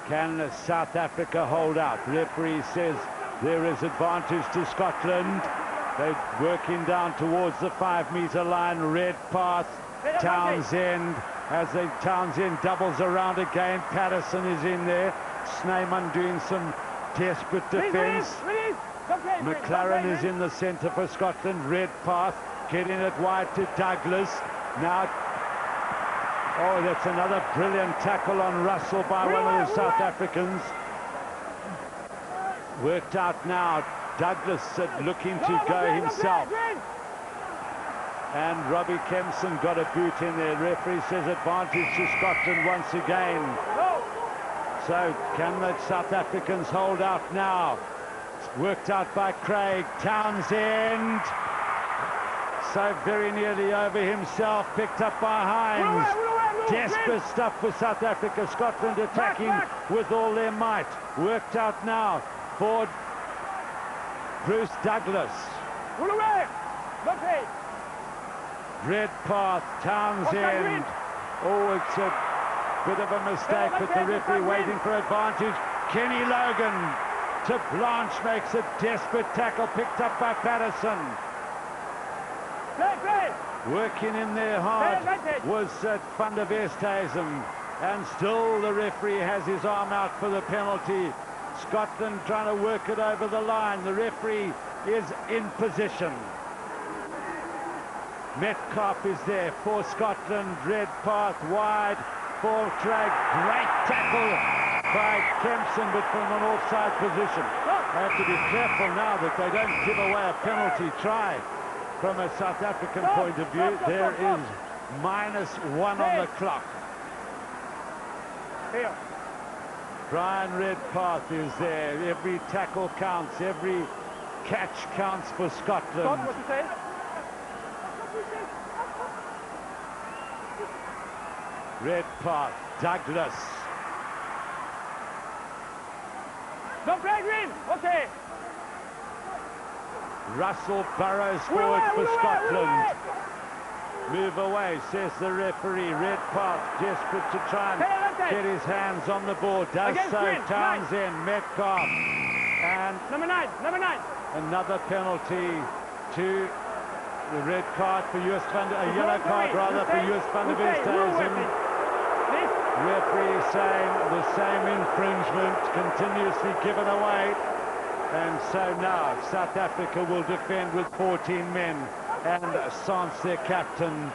Can South Africa hold out? Referee says there is advantage to Scotland. They're working down towards the 5-meter line. Redpath, Townsend. As Townsend doubles around again, Patterson is in there. Snyman doing some desperate defence. McLaren is in the centre for Scotland. Redpath getting it wide to Douglas. Now, oh, that's another brilliant tackle on Russell by one of the South Africans. Worked out now. Douglas looking to go himself. And Robbie Kempson got a boot in there. Referee says advantage to Scotland once again. So can the South Africans hold out now? It's worked out by Craig. Townsend. So very nearly over himself. Picked up by Hines. Desperate stuff for South Africa. Scotland attacking with all their might. Worked out now for Bruce Douglas. Redpath, Townsend. Oh, it's a bit of a mistake, but the referee waiting for advantage. Kenny Logan to Blanche, makes a desperate tackle, picked up by Patterson. Working in there hard was Van der Westhuizen, and still the referee has his arm out for the penalty. Scotland trying to work it over the line. The referee is in position. Metcalf is there for Scotland. Redpath wide for Craig. Great tackle by Kempson, but from an offside position. They have to be careful now that they don't give away a penalty try. From a South African point of view, there is -1 on the clock. Brian Redpath is there. Every tackle counts. Every catch counts for Scotland. Redpath, Douglas. Don't play green. Okay. Russell burrows forward for Scotland. Move away, says the referee. Redpath desperate to try and get his hands on the ball. Does so. Townsend, Metcalf. And number 9. another penalty to the red card for Joost van der, a yellow card rather for Joost van der Westhuizen. Referee saying the same infringement continuously given away. And so now South Africa will defend with 14 men. And Sans, their captain.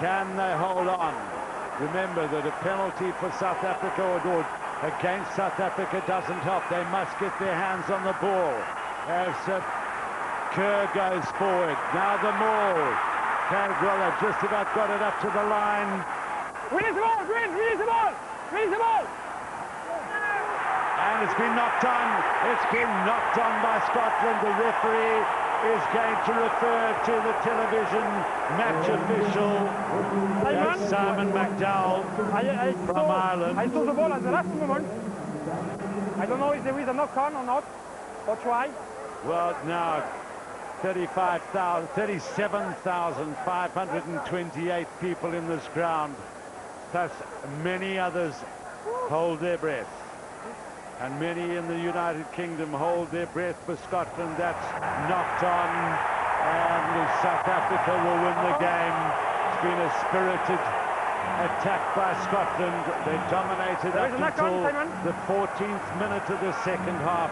Can they hold on? Remember that a penalty for South Africa or against South Africa doesn't help. They must get their hands on the ball. As Kerr goes forward. Now the maul. Well, they've just about got it up to the line. Release the ball, release the ball, release the ball. And it's been knocked on. It's been knocked on by Scotland. The referee is going to refer to the television match official, Simon McDowell from Ireland. I saw the ball at the last moment. I don't know if there is a knock on or not, or try. Well, now 37,528 people in this ground, plus many others hold their breath. And many in the United Kingdom hold their breath for Scotland. That's knocked on, and South Africa will win the game. It's been a spirited attack by Scotland. They dominated up until the 14th minute of the second half.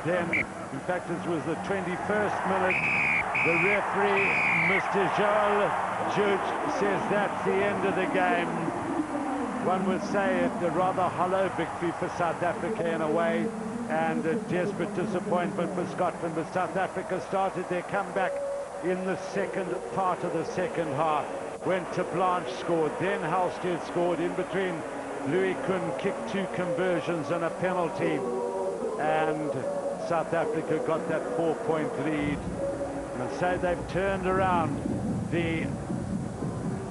Then, in fact, it was the 21st minute. The referee, Mr. Joel Judge, says that's the end of the game. One would say it's a rather hollow victory for South Africa in a way, and a desperate disappointment for Scotland. But South Africa started their comeback in the second part of the second half. Went to Blanche, scored, then Halstead scored. In between, Louis Kuhn kicked 2 conversions and a penalty, and South Africa got that 4-point lead. And so they've turned around the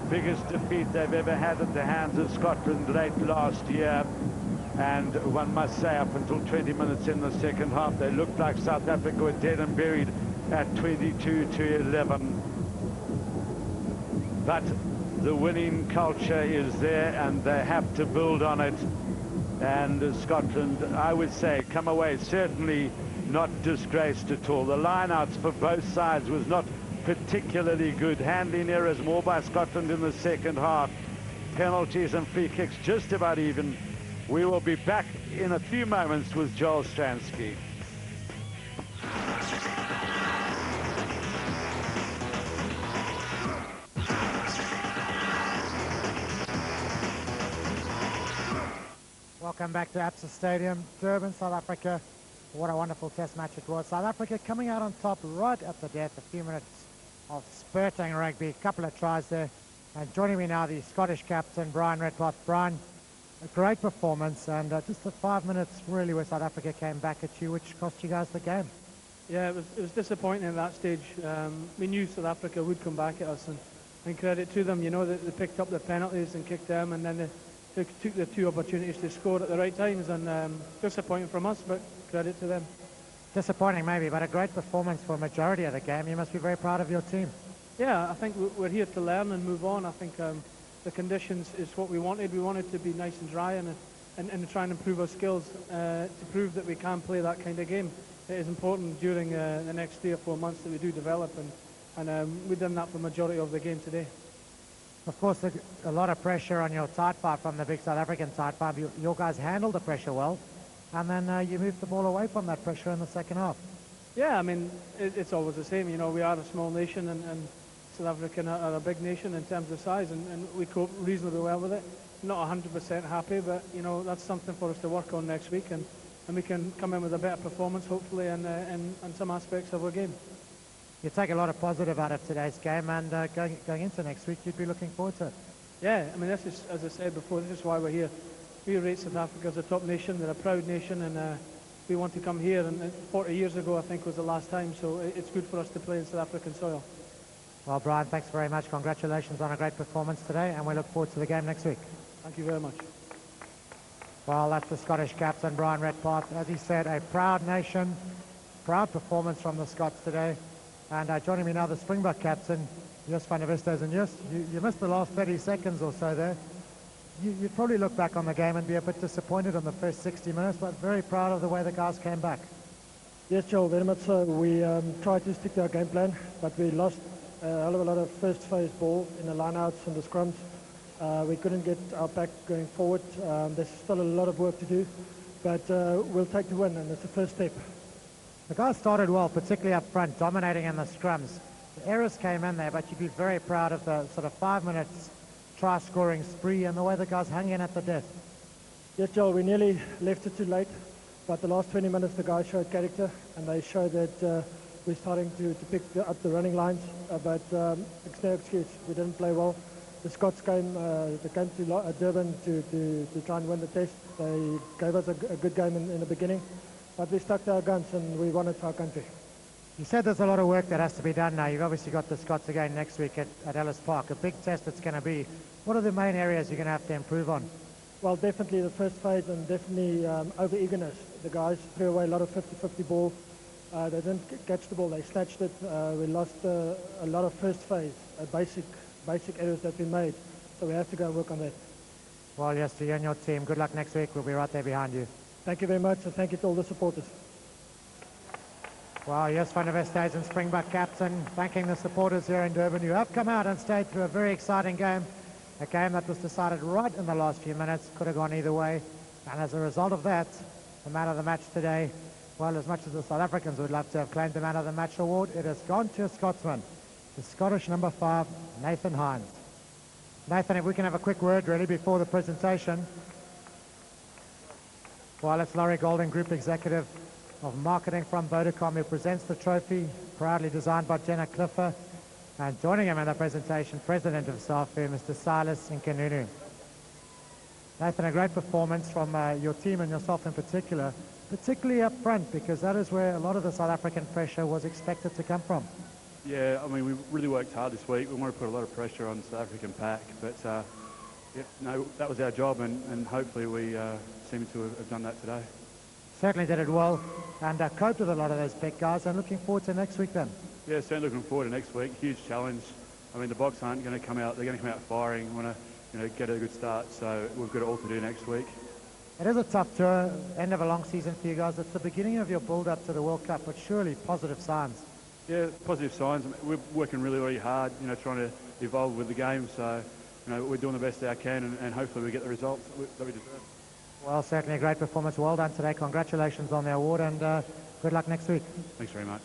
biggest defeat they've ever had at the hands of Scotland late last year. And one must say, up until 20 minutes in the second half, they looked like South Africa were dead and buried at 22-11. But the winning culture is there, and they have to build on it. And Scotland, I would say, come away certainly not disgraced at all. The lineouts for both sides was not particularly good. Handling errors more by Scotland in the second half. Penalties and free kicks just about even. We will be back in a few moments with Joel Stransky. Welcome back to Absa Stadium, Durban, South Africa. What a wonderful test match it was. South Africa coming out on top right at the death. A few minutes of spurting rugby, a couple of tries there. And joining me now, the Scottish captain, Brian Redpath. Brian, a great performance, and just the 5 minutes really where South Africa came back at you, which cost you guys the game. Yeah, it was disappointing at that stage. We knew South Africa would come back at us, and credit to them. You know, they picked up the penalties and kicked them, and then they took the 2 opportunities to score at the right times, and disappointing from us, but credit to them. Disappointing maybe, but a great performance for a majority of the game. You must be very proud of your team. Yeah, I think we're here to learn and move on. I think the conditions is what we wanted. We wanted to be nice and dry and try and improve our skills to prove that we can play that kind of game. It is important during the next 3 or 4 months that we do develop, and we've done that for the majority of the game today. Of course, a lot of pressure on your tight five from the big South African tight five. Your guys handled the pressure well, and then you moved the ball away from that pressure in the second half. Yeah, I mean, it's always the same. You know, we are a small nation, and South Africa are a big nation in terms of size, and we cope reasonably well with it. Not 100% happy, but, you know, that's something for us to work on next week, and we can come in with a better performance, hopefully, and some aspects of our game. You take a lot of positive out of today's game, and going into next week, you'd be looking forward to it. Yeah, I mean, this is, as I said before, this is why we're here. We rate South Africa as a top nation. They're a proud nation, and we want to come here. And 40 years ago, I think, was the last time, so it's good for us to play in South African soil. Well, Brian, thanks very much. Congratulations on a great performance today, and we look forward to the game next week. Thank you very much. Well, that's the Scottish captain, Brian Redpath. As he said, a proud nation, proud performance from the Scots today. And joining me now, the Springbok captain, Jos van der Westhuizen. And Jos, you missed the last 30 seconds or so there. You'd probably look back on the game and be a bit disappointed on the first 60 minutes, but very proud of the way the guys came back. Yes, Joel, very much so. We tried to stick to our game plan, but we lost a hell of a lot of first phase ball in the lineouts and the scrums. We couldn't get our back going forward. There's still a lot of work to do, but we'll take the win, and it's the first step. The guys started well, particularly up front, dominating in the scrums. The errors came in there, but you'd be very proud of the sort of 5 minutes try-scoring spree and the way the guys hung in at the death. Yes, Joel, we nearly left it too late, but the last 20 minutes the guys showed character, and they showed that we're starting to pick up the running lines, but it's no excuse. We didn't play well. The Scots came, they came to Durban to try and win the test. They gave us a good game in the beginning, but we stuck to our guns and we won it for our country. You said there's a lot of work that has to be done now. You've obviously got the Scots again next week at Ellis Park, a big test it's going to be. What are the main areas you're going to have to improve on? Well, definitely the first phase and definitely over-eagerness. The guys threw away a lot of 50-50 ball. They didn't catch the ball, they snatched it. We lost a lot of first phase, basic errors that we made. So we have to go and work on that. Well, yes, to you and your team, good luck next week. We'll be right there behind you. Thank you very much, and thank you to all the supporters. Well, Jos van der Westhuizen, Springbok captain, thanking the supporters here in Durban who have come out and stayed through a very exciting game. A game that was decided right in the last few minutes, could have gone either way. And as a result of that, the man of the match today, well, as much as the South Africans would love to have claimed the man of the match award, it has gone to a Scotsman, the Scottish number 5, Nathan Hines. Nathan, if we can have a quick word really before the presentation. Well, it's Laurie Golding, Group Executive of Marketing from Vodacom, who presents the trophy, proudly designed by Jenna Clifford. And joining him in the presentation, President of SAFU, Mr. Silas Nkanunu. Nathan, a great performance from your team and yourself in particular, particularly up front, because that is where a lot of the South African pressure was expected to come from. Yeah, I mean, we really worked hard this week. We want to put a lot of pressure on the South African pack, but yeah, no, that was our job, and hopefully we seem to have done that today. Certainly did it well, and coped with a lot of those big guys, and looking forward to next week then. Yeah, certainly looking forward to next week. Huge challenge. I mean, the Boks aren't going to come out. They're going to come out firing. We want to, get a good start. So we've got it all to do next week. It is a tough tour, end of a long season for you guys. It's the beginning of your build-up to the World Cup, but surely positive signs. Yeah, positive signs. We're working really, really hard. Trying to evolve with the game. So, we're doing the best I can, and hopefully we get the results that we deserve. Well, certainly a great performance. Well done today. Congratulations on the award, and good luck next week. Thanks very much.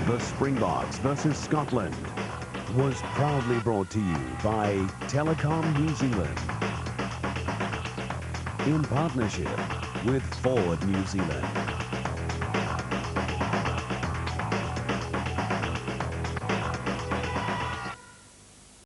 The Springboks versus Scotland was proudly brought to you by Telecom New Zealand in partnership with Ford New Zealand.